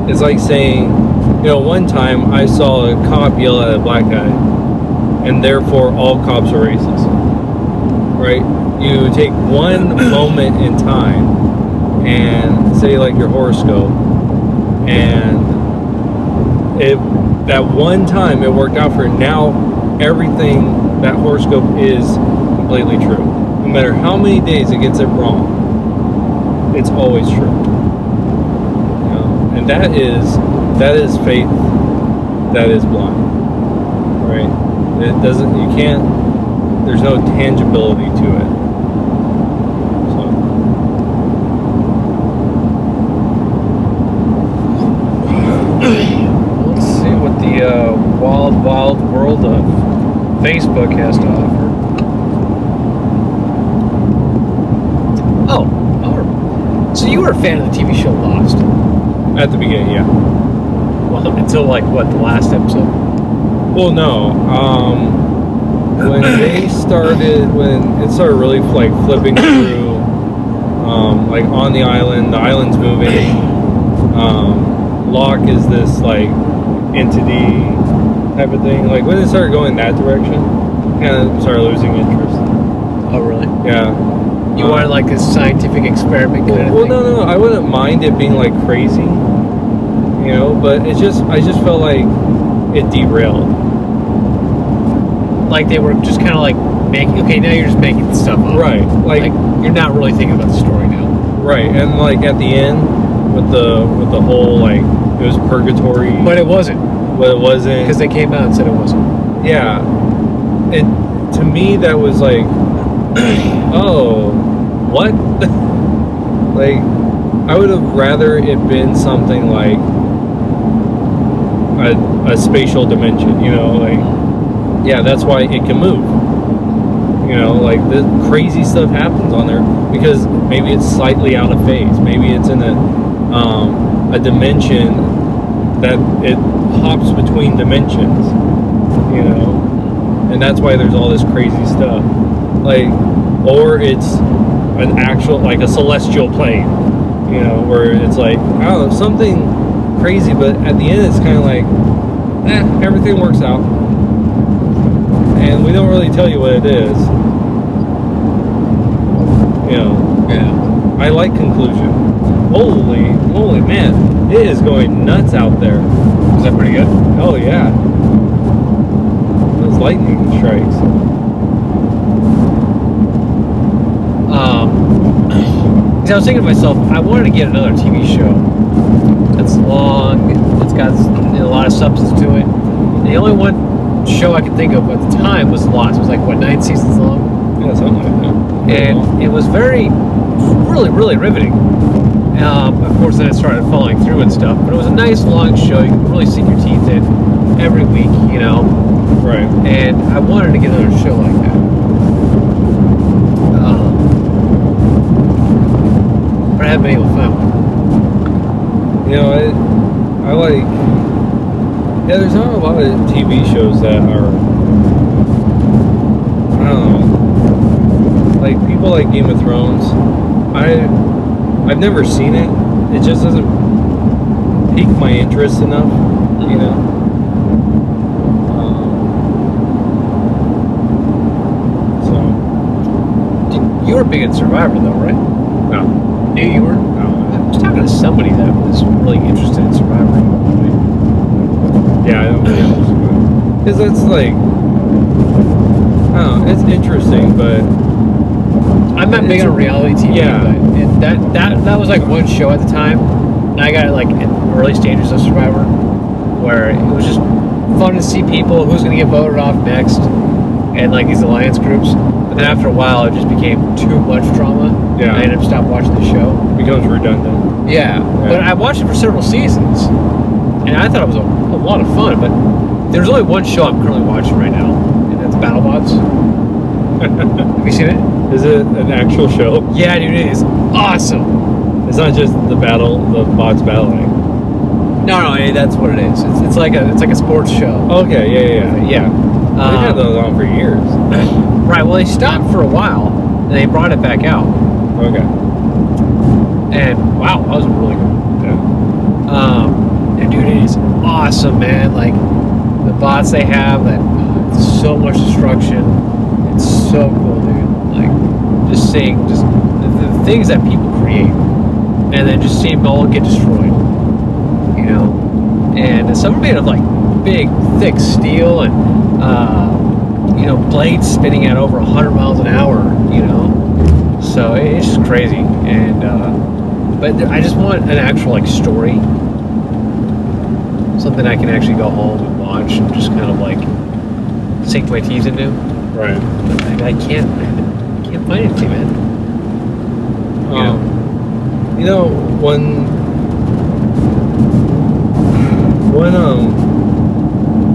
it's like saying, one time I saw a cop yell at a black guy, and therefore all cops are racist, right? You take one moment in time and say like your horoscope, and that one time it worked out for you. Now everything that horoscope is completely true. No matter how many days it gets it wrong, it's always true. And that is faith that is blind, right? There's no tangibility to it. So. Let's see what the wild world of Facebook has to offer. Oh, so you were a fan of the TV show Lost? At the beginning, yeah. Well, until like what, the last episode? Well, no. When it started really like flipping through, like on the island's moving. Locke is this like entity type of thing. Like when it started going that direction, kind of started losing interest. Oh, really? Yeah. You wanted like a scientific experiment kind of thing? Well, no. I wouldn't mind it being like crazy, but I just felt like it derailed. Like they were just kind of like making. Okay, now you're just making stuff up. Right. Like you're not really thinking about the story now. Right, and like at the end with the whole like it was purgatory. But it wasn't. But it wasn't, because they came out and said it wasn't. Yeah. And to me that was like, oh, what? Like, I would have rather it been something like a spatial dimension, like, yeah, that's why it can move. Like the crazy stuff happens on there because maybe it's slightly out of phase. Maybe it's in a dimension that it hops between dimensions, and that's why there's all this crazy stuff. Like, or it's an actual, like a celestial plane, where it's like, I don't know, something crazy, but at the end it's kind of like, everything works out. And and we don't really tell you what it is. You know. Yeah. I like conclusion. Holy man, it is going nuts out there. Is that pretty good? Oh yeah. Those lightning strikes. I was thinking to myself, I wanted to get another TV show that's long, it's got a lot of substance to it. And the only one show I could think of at the time was Lost. It was like, what, 9 seasons long? Yeah, something like that. And it was really riveting. Of course, then it started falling through and stuff, but it was a nice long show. You could really sink your teeth in every week, you know? Right. And I wanted to get another show like that. But I haven't been able to find one. You know, I like. Yeah, there's not a lot of TV shows that are. I don't know. Like people like Game of Thrones. I've never seen it. It just doesn't pique my interest enough. You know. You were big in Survivor, though, right? No. You were? No. I was talking to somebody that was really interested in Survivor. Yeah, I don't know. Because it's like, I don't know, it's interesting, but I'm not big on reality TV, yeah. but that was like one show at the time, and I got it like in the early stages of Survivor, where it was just fun to see people who's going to get voted off next, and like these alliance groups. But then after a while, it just became too much drama. Yeah. I ended up stopping watching the show. It becomes redundant. Yeah, but I watched it for several seasons, and I thought it was a lot of fun. But there's only one show I'm currently watching right now, and that's BattleBots. Have you seen it? Is it an actual show? Yeah, dude, it is awesome. It's not just the bots battling. No, that's what it is. It's like a sports show. Okay, yeah. They've had those on for years. Right. Well, they stopped for a while, and they brought it back out. Okay. And wow, that was really good. Yeah. And dude, it is awesome, man. Like the bots they have, that so much destruction. It's so cool, dude. Like just seeing just the things that people create, and then just seeing them all get destroyed. You know, and some are made of like big, thick steel, and you know, blades spinning at over 100 miles an hour. You know, so it's just crazy. And but I just want an actual like story, something I can actually go home and watch and just kind of like sink my teeth into. Right. But I can't find anything, man. You know, one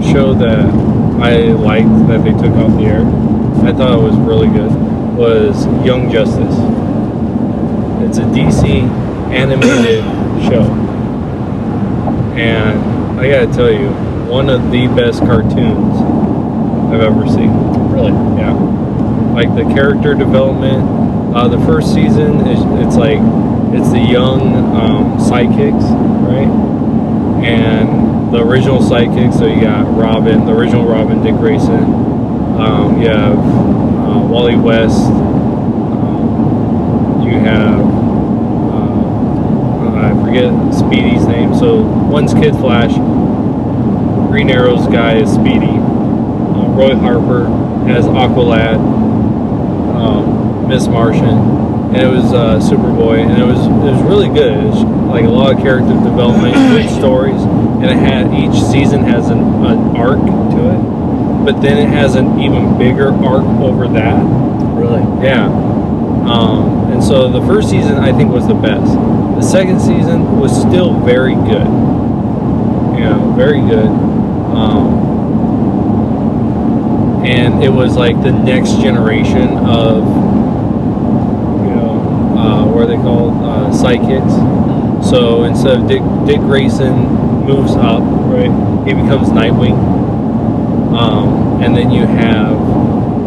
show that I liked that they took off the air, I thought it was really good, was Young Justice. It's a DC animated show, and I gotta tell you, one of the best cartoons I've ever seen. Really? Yeah. Like the character development. The first season it's the young sidekicks, right? And the original sidekicks. So you got Robin, the original Robin, Dick Grayson. You have Wally West. You have I forget Speedy's name. So one's Kid Flash. Green Arrow's guy is Speedy. Roy Harper has Aqualad, Miss Martian, and it was Superboy, and it was really good. It was like a lot of character development, good stories, and each season has an arc to it, but then it has an even bigger arc over that. Really? Yeah. And so the first season I think was the best. The second season was still very good. You know, very good. And it was like the next generation of, you know, what are they called? Sidekicks. So instead of Dick Grayson moves up, right? He becomes Nightwing. And then you have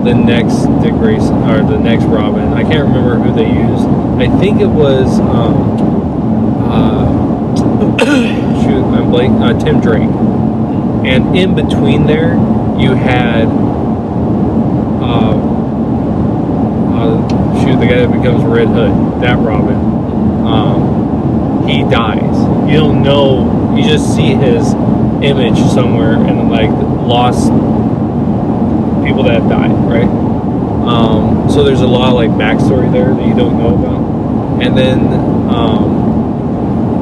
the next Dick Grayson, or the next Robin. I can't remember who they used. I think it was, I'm blanking, Tim Drake. And in between there, you had shoot, the guy that becomes Red Hood, that Robin, he dies. You don't know. You just see his image somewhere and like lost people that have died, right? So there's a lot of like backstory there that you don't know about. And then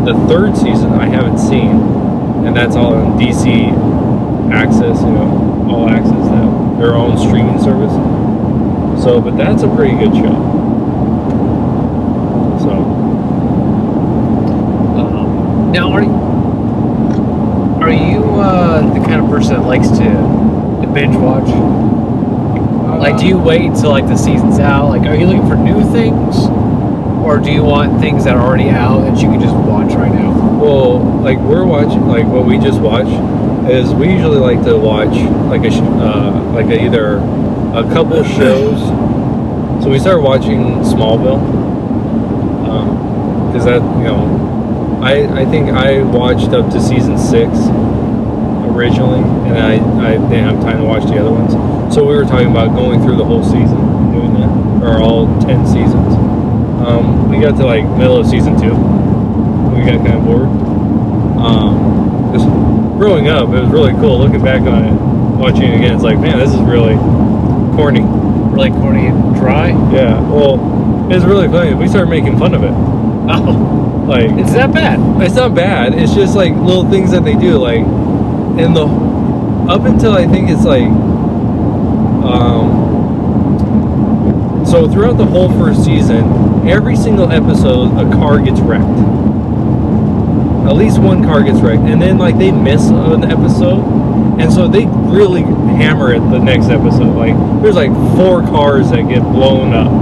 the third season I haven't seen, and that's all on DC Access, All Access now, their own streaming service. So, but that's a pretty good show. So, now are you the kind of person that likes to binge watch? Like, do you wait until like the season's out? Like, are you looking for new things, or do you want things that are already out that you can just watch right now? Well, like we're watching, like what we just watched is we usually like to watch like either a couple shows. So we started watching Smallville because that I think I watched up to season 6 originally, and I didn't have time to watch the other ones. So we were talking about going through the whole season, doing that, or all 10 seasons. We got to like middle of season 2. We got kind of bored. Just growing up, it was really cool. Looking back on it, watching it again, it's like, man, this is really corny. Really corny and dry? Yeah, well, it's really funny. We started making fun of it. Oh. Like, it's that bad? It's not bad. It's just like little things that they do. Like, up until I think it's like, so throughout the whole first season, every single episode, a car gets wrecked. At least one car gets wrecked. And then, like, they miss an episode. And so they really hammer it the next episode. Like, there's like 4 cars that get blown up.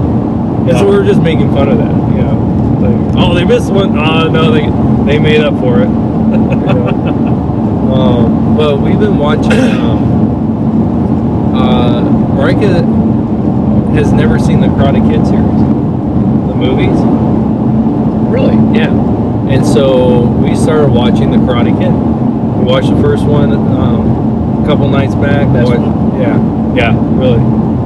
And so we were just making fun of that, Like, oh, they missed one. Oh, no, they made up for it. But we've been watching, Marika has never seen the Karate Kid series. The movies. Really? Yeah. And so we started watching the Karate Kid. We watched the first one a couple nights back. Yeah, really.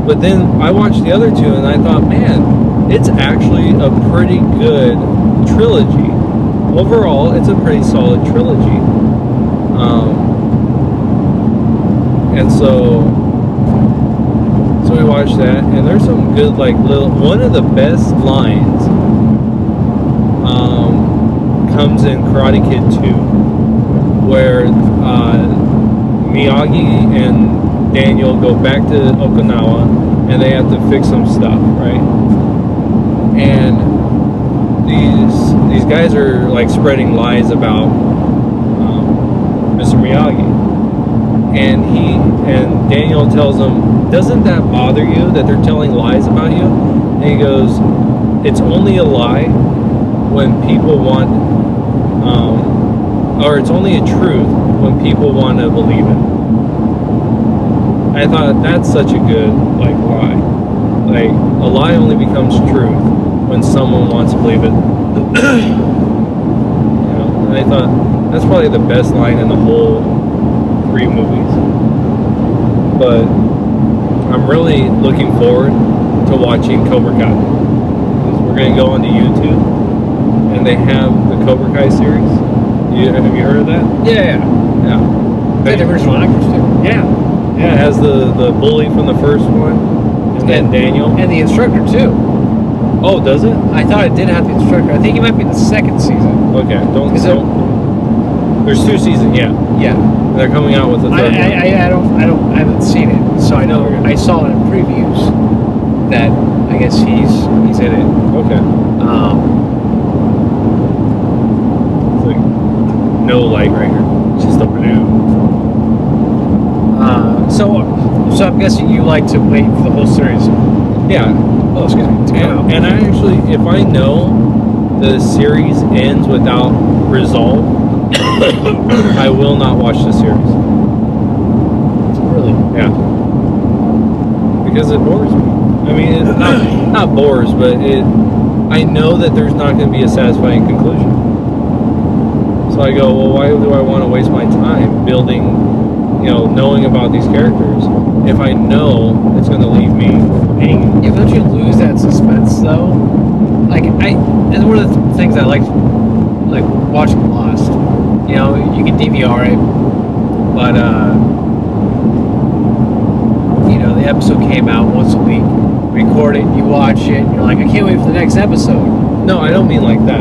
But then I watched the other 2, and I thought, man, it's actually a pretty good trilogy. Overall, it's a pretty solid trilogy. And so we watched that, and there's some good, like, one of the best lines comes in Karate Kid 2, where Miyagi and Daniel go back to Okinawa, and they have to fix some stuff, right? And these guys are like spreading lies about Mr. Miyagi, and Daniel tells him, "Doesn't that bother you that they're telling lies about you?" And he goes, "It's only a lie when people want, or it's only a truth when people want to believe it." I thought that's such a good like lie. Like, a lie only becomes truth when someone wants to believe it. And I thought that's probably the best line in the whole 3 movies. But I'm really looking forward to watching Cobra Kai. We're going to go onto YouTube, and they have the Cobra Kai series. Have you heard of that? Yeah. The original actors too. Yeah, it has the bully from the first one, and then Daniel. And the instructor too. Oh, does it? I thought it did have the instructor. I think he might be in the 2nd season. Okay, there's 2 seasons, yeah. Yeah. They're coming out with the 3rd one. I haven't seen it, so I know. I saw it in previews that I guess he's in it. Okay. It's like no light right here. It's just a blue. So I'm guessing you like to wait for the whole series. Yeah. Oh, excuse me. And I actually, if I know the series ends without resolve, I will not watch the series. Really? Yeah. Because it bores me. I mean, it's not bores, but I know that there's not going to be a satisfying conclusion. So I go, well, why do I want to waste my time building, knowing about these characters if I know it's going to leave me hanging. Yeah, but don't you lose that suspense though? Like it's one of the things I like watching Lost. You know, you can DVR it, but you know, the episode came out once a week. Record it, you watch it, and you're like, I can't wait for the next episode. No, I don't mean like that.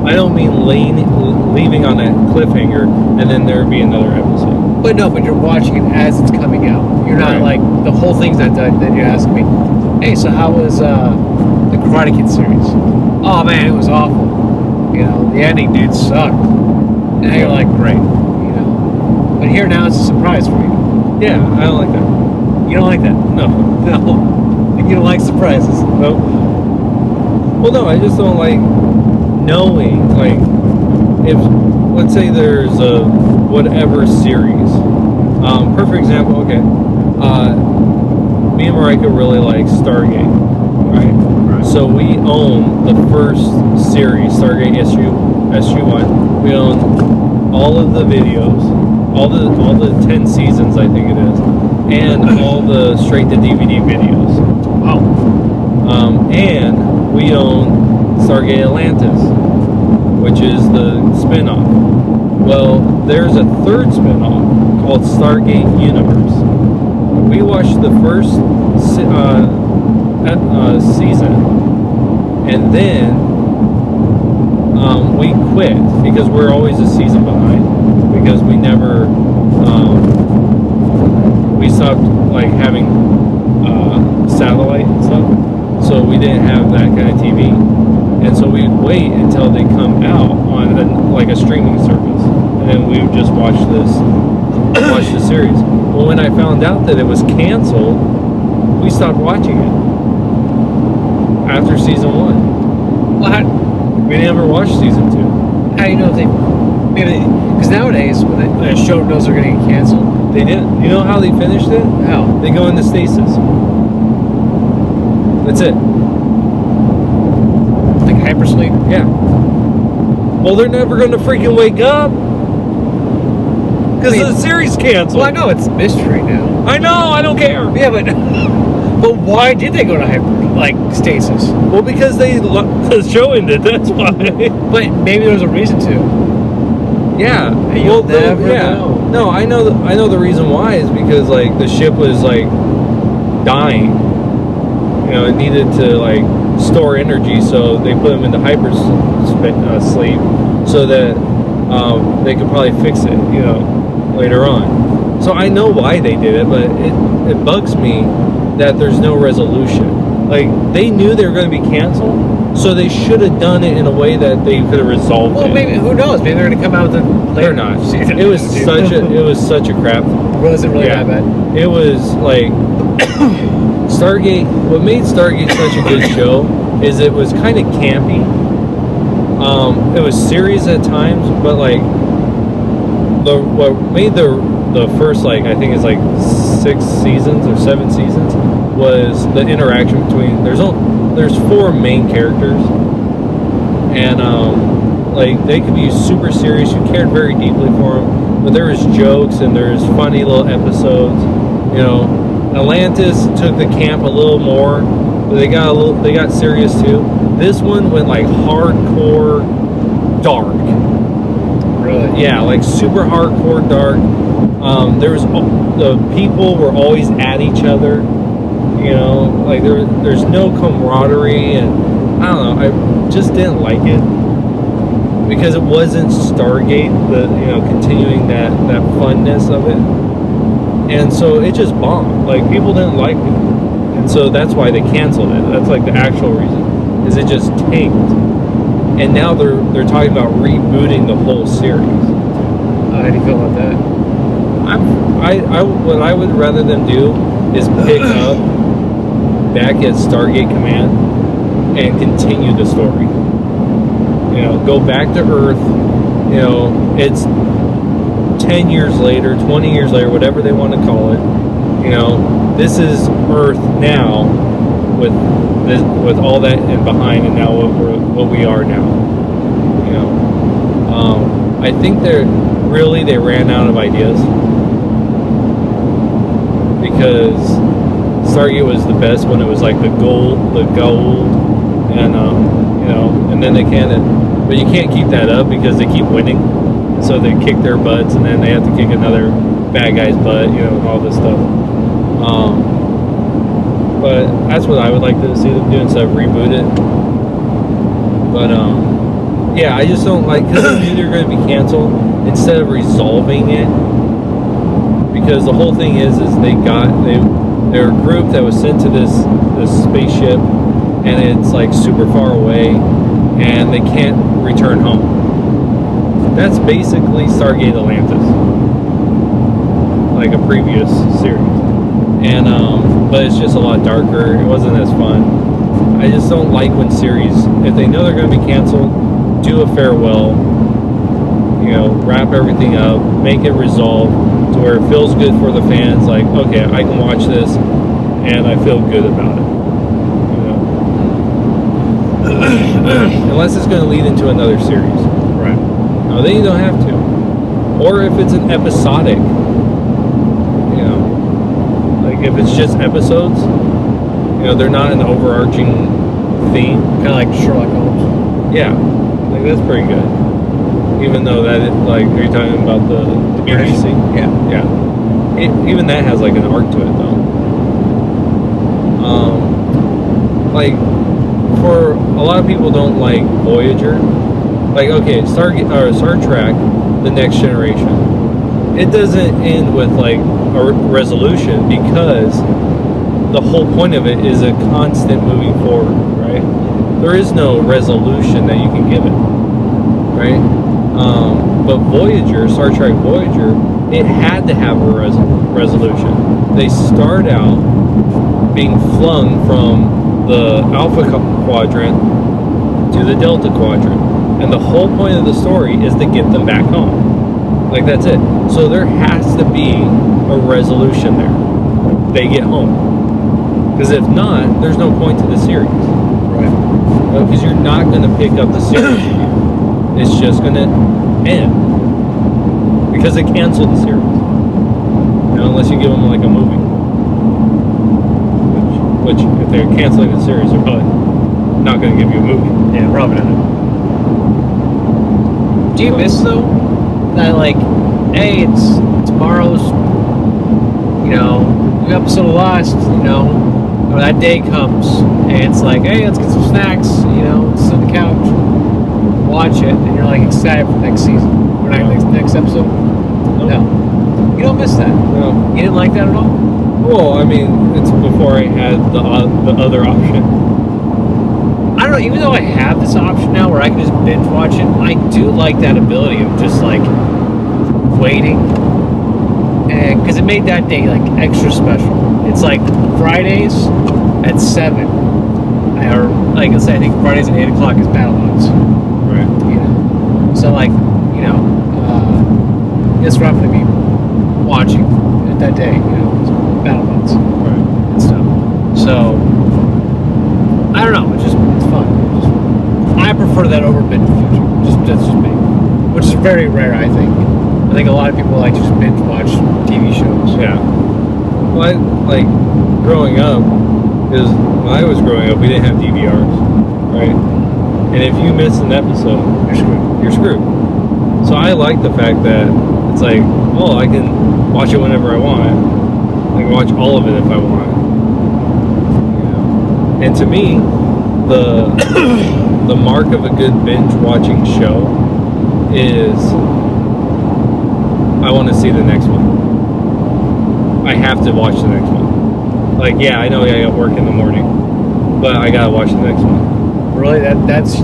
I don't mean leaving on that cliffhanger and then there be another episode. But no, but you're watching it as it's coming out. You're not Right. like the whole thing's not done. Then you're asking me, hey, so how was the Karate Kid series? Oh man, it was awful. You know, the ending, dude, sucked. And now you're like, great. You know, but here now it's a surprise for you. Yeah, I don't like that. You don't like that? No. No. You don't like surprises. No. Well, no, I just don't like knowing, like, if, let's say there's a whatever series. Perfect example, okay. Me and Marika really like Stargate, right? So we own the first series, Stargate SG-1. We own all of the videos, all the 10 seasons, I think it is, and all the straight-to-DVD videos. Wow. And we own Stargate Atlantis, which is the spin-off. Well, there's a third spin-off called Stargate Universe. We watched the first season, and then we quit because we're always a season behind, because we never we stopped like having satellite and stuff, so we didn't have that kind of TV, and so we'd wait until they come out on a streaming service, and then we would just watch the series. Well, when I found out that it was canceled, we stopped watching it after season 1. Well, We never watched season 2. how do you know if they maybe because nowadays when a show knows they're going to get canceled, They didn't. You know how they finished it? how? They go into stasis. That's it. Like hypersleep? Yeah. Well, they're never going to freaking wake up because the series canceled. Well, I know it's mystery now. I know. I don't care. Yeah, but but why did they go to stasis? Well, because the show ended. That's why. But maybe there was a reason to. Yeah. You'll never know. No, I know. I know the reason why is because like the ship was like dying. You know, it needed to like store energy, so they put them into sleep so that they could probably fix it. You know, later on. So I know why they did it, but it bugs me that there's no resolution. Like they knew they were going to be canceled, so they should have done it in a way that they could have resolved it. Well, maybe who knows? Maybe they're going to come out with a later. They're not. Season. It was such a crap. Was it really that bad? It was like Stargate. What made Stargate such a good show is it was kind of campy. It was serious at times, but like what made the first like I think it's like 6 seasons or 7 seasons was the interaction between there's 4 main characters, and like they could be super serious. You cared very deeply for them, but there was jokes and there's funny little episodes. You know, Atlantis took the camp a little more, but they got serious too. This one went like hardcore dark. Really? Yeah, like super hardcore dark. The people were always at each other. You know, like there's no camaraderie, and I don't know. I just didn't like it because it wasn't Stargate. Continuing that funness of it, and so it just bombed. Like people didn't like it, and so that's why they canceled it. That's like the actual reason, is it just tanked. And now they're talking about rebooting the whole series. How do you feel about that? What I would rather them do is pick up back at Stargate Command and continue the story. You know, go back to Earth. You know, it's 10 years later, 20 years later, whatever they want to call it. You know, this is Earth now with all that in behind, and now what we are now. You know, I think they ran out of ideas. because Stargate was the best when it was like the gold, and and then they can't, but you can't keep that up because they keep winning, so they kick their butts, and then they have to kick another bad guy's butt, and all this stuff. But that's what I would like to see them do instead of reboot it. But yeah, I just don't like, because they knew they were going to be canceled, instead of resolving it. Because the whole thing is they're a group that was sent to this spaceship, and it's like super far away, and they can't return home. That's basically Stargate Atlantis, like a previous series. And but it's just a lot darker. It wasn't as fun. I just don't like when series, if they know they're going to be canceled, do a farewell, wrap everything up, make it resolve to where it feels good for the fans, like, okay, I can watch this and I feel good about it. Unless it's going to lead into another series. Right. No, then you don't have to. Or if it's an episodic, like if it's just episodes, they're not an overarching theme. Kind of like Sherlock Holmes. Yeah, like that's pretty good. Even though that, are you talking about the BBC? Yeah. Even that has like an arc to it though. Like for a lot of people don't like Voyager. Like okay, Star Trek, The Next Generation. It doesn't end with like a resolution because the whole point of it is a constant moving forward, right? There is no resolution that you can give it, right? But Voyager, Star Trek Voyager, it had to have a resolution. They start out being flung from the Alpha Quadrant to the Delta Quadrant. And the whole point of the story is to get them back home. Like, that's it. So there has to be a resolution there. They get home. Because if not, there's no point to the series. Right. Because you're not going to pick up the series again. It's just going to end. Because they canceled the series. Unless you give them like a movie. Which if they're canceling the series, they're probably not going to give you a movie. Yeah, probably not. Do you miss though that like, hey, it's tomorrow's, new episode of Lost, or that day comes and it's like, hey, let's get some snacks, sit on the couch, watch it, and you're like excited for next season or next episode? No. You don't miss that? No. You didn't like that at all? Well, I mean, it's before I had the other option. I don't know, even though I have this option now where I can just binge watch it, I do like that ability of just like waiting, and because it made that day like extra special. It's like Fridays at 7, or like I said, I think Fridays at 8 o'clock is Battle Bots. Right. So like, it's what I'm going to be watching that day, Battle Bots. Right. And stuff. So I don't know. It's fun. I prefer that over binge watching. That's just me, which is very rare. I think a lot of people like to just binge watch TV shows. Yeah. Well, like growing up, because when I was growing up, we didn't have DVRs, right? And if you miss an episode, You're screwed. you're screwed. So I like the fact that it's like, oh, I can watch it whenever I want. I can watch all of it if I want. And to me, the mark of a good binge watching show is I want to see the next one. I have to watch the next one. Like, yeah, I know I got work in the morning, but I gotta watch the next one. Really? That's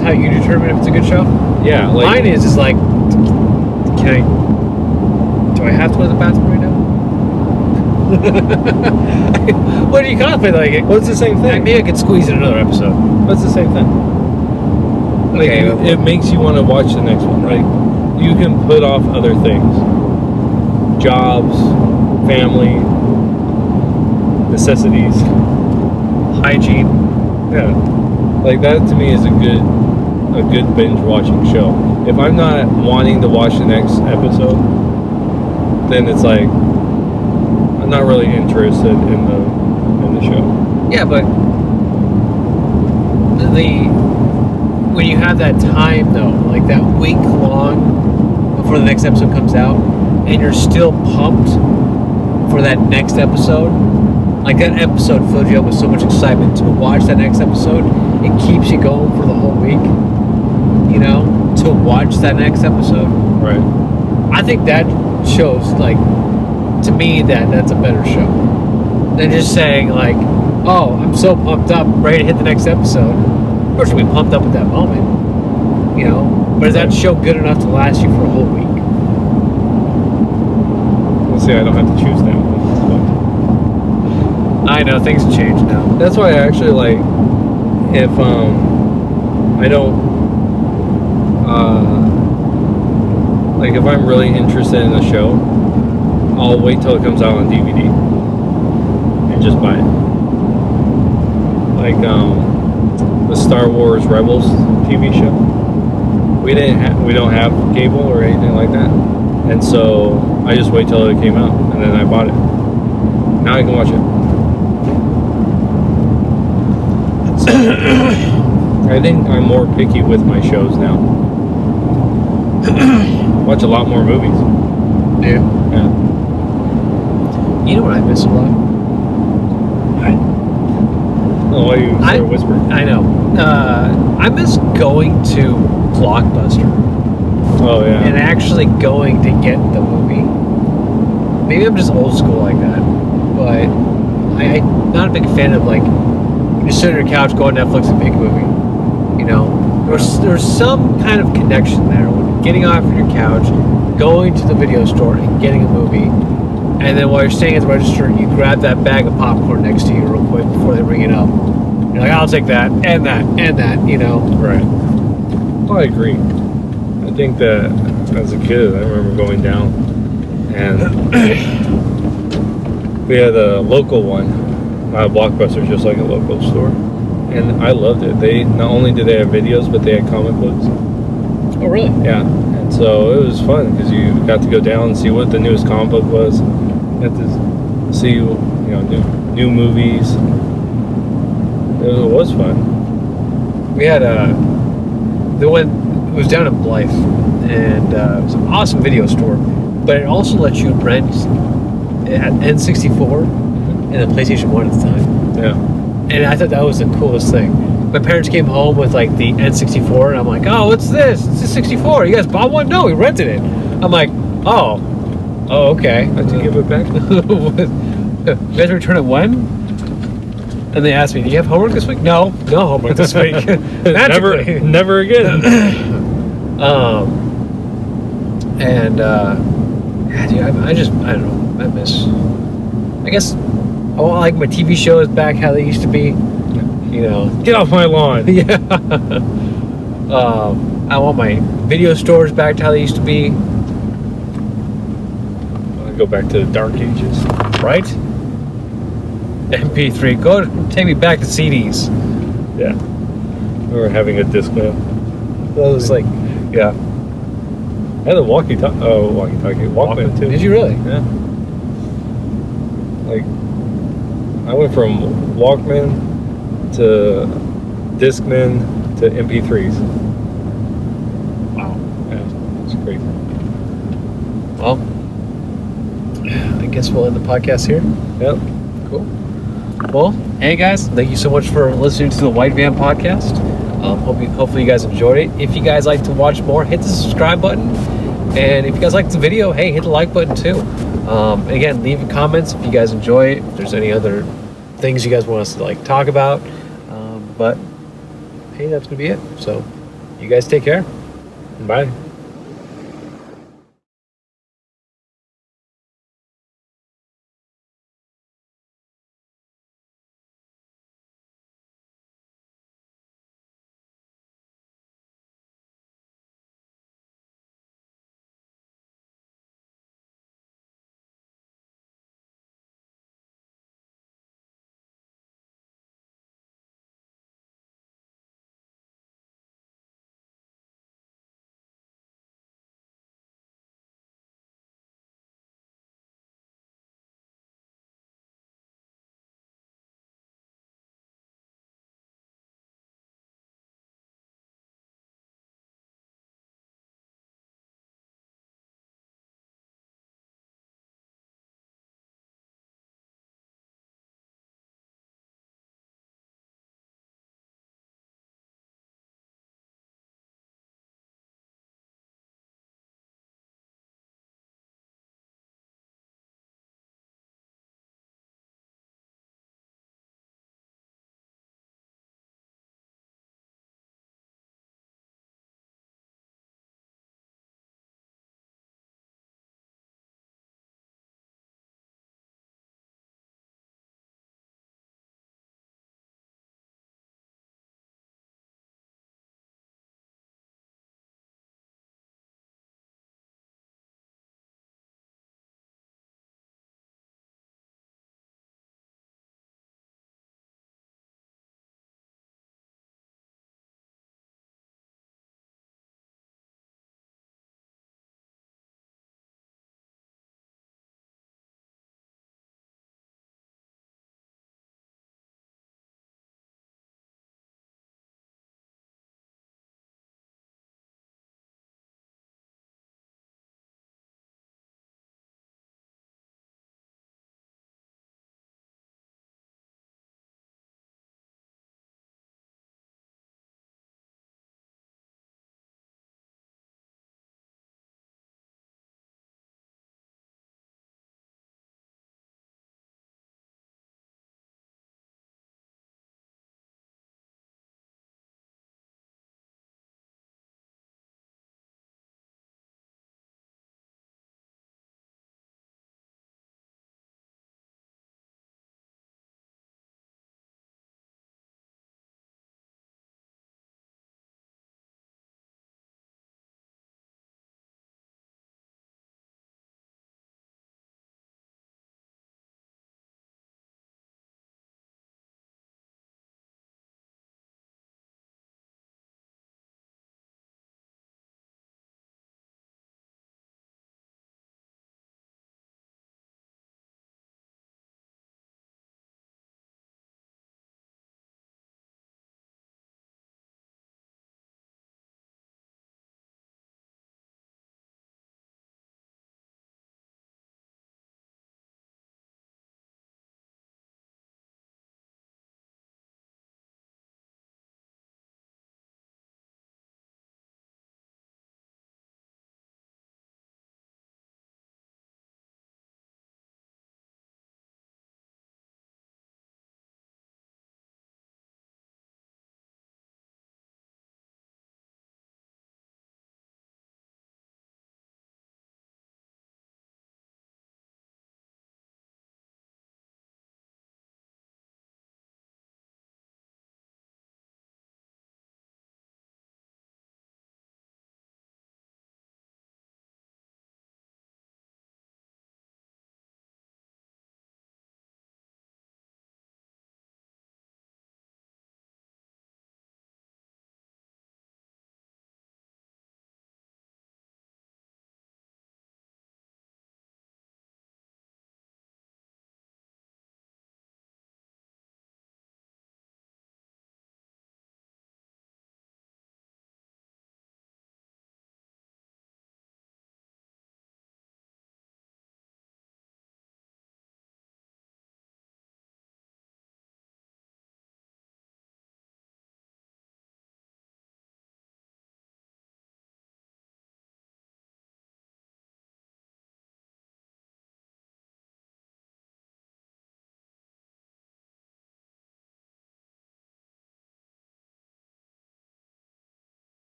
how you determine if it's a good show? Yeah. Like, mine is like, do I have to go to the bathroom right now? What do you contemplate? Like, well, it's the same thing. Maybe I could squeeze in another episode. That's the same thing. Like, Okay. it makes you want to watch the next one. Like, you can put off other things. Jobs, family, necessities. Hygiene. Yeah. Like, that to me is a good binge watching show. If I'm not wanting to watch the next episode, then it's like, I'm not really interested in the show. Yeah, but when you have that time though, like that week long before the next episode comes out, and you're still pumped for that next episode, like that episode filled you up with so much excitement to watch that next episode. It keeps you going for the whole week, you know, to watch that next episode. Right. I think that shows, like, to me, that's a better show than just saying, like, oh, I'm so pumped up, ready to hit the next episode. Of course, we'll be pumped up at that moment, you know, but is that show good enough to last you for a whole week? We'll see, I don't have to choose that one. I know, things change now. That's why I actually, like, if I don't, like, if I'm really interested in a show, I'll wait till it comes out on DVD and just buy it. Like the Star Wars Rebels TV show. We don't have cable or anything like that, and so I just wait till it came out and then I bought it. Now I can watch it. So, I think I'm more picky with my shows now. Watch a lot more movies. Yeah. Yeah. You know what I miss a lot? Oh, why you start whispering? I know. I miss going to Blockbuster. Oh, yeah. And actually going to get the movie. Maybe I'm just old school like that, but I'm not a big fan of, like, you sit on your couch, go on Netflix and pick a movie. You know, there's some kind of connection there when getting off your couch, going to the video store and getting a movie, and then while you're staying at the register, you grab that bag of popcorn next to you real quick before they ring it up. You're like, I'll take that, and that, and that, you know. Right. Well, I agree. I think that as a kid, I remember going down, and we had a local one, not a Blockbuster, just like a local store. And I loved it. They not only did they have videos, but they had comic books. Oh, really? Yeah. And so it was fun because you got to go down and see what the newest comic book was. You got to see, you know, new movies. It was fun. We had it was down in Blythe, and it was an awesome video store, but it also let you rent at N64 and the PlayStation 1 at the time. Yeah. And I thought that was the coolest thing. My parents came home with, like, the N64, and I'm like, oh, what's this? It's a 64. You guys bought one? No, we rented it. I'm like, oh, okay. I had to give it back. You guys return it when? And they asked me, do you have homework this week? No homework this week. never again. Yeah, dude, I don't know. I miss. I guess I want, like, my TV shows back how they used to be. You know, Get off my lawn. Yeah. I want my video stores back to how they used to be. I want to go back to the dark ages. Right? MP3. Go take me back to CDs. Yeah. We were having a Discman. That was like, Yeah. I had a walkie-talkie, Walkman too. Did you really? Yeah. Like, I went from Walkman to Discman to MP3s. Wow. Yeah, it's crazy. Well, I guess we'll end the podcast here. Yep. Cool. Well, hey guys, thank you so much for listening to the White Van Podcast. Hopefully you guys enjoyed it. If you guys like to watch more, hit the subscribe button. And if you guys like the video, hey, hit the like button too. Again, leave comments if you guys enjoy it. If there's any other things you guys want us to, like, talk about. But hey, that's gonna be it. So you guys take care. Bye.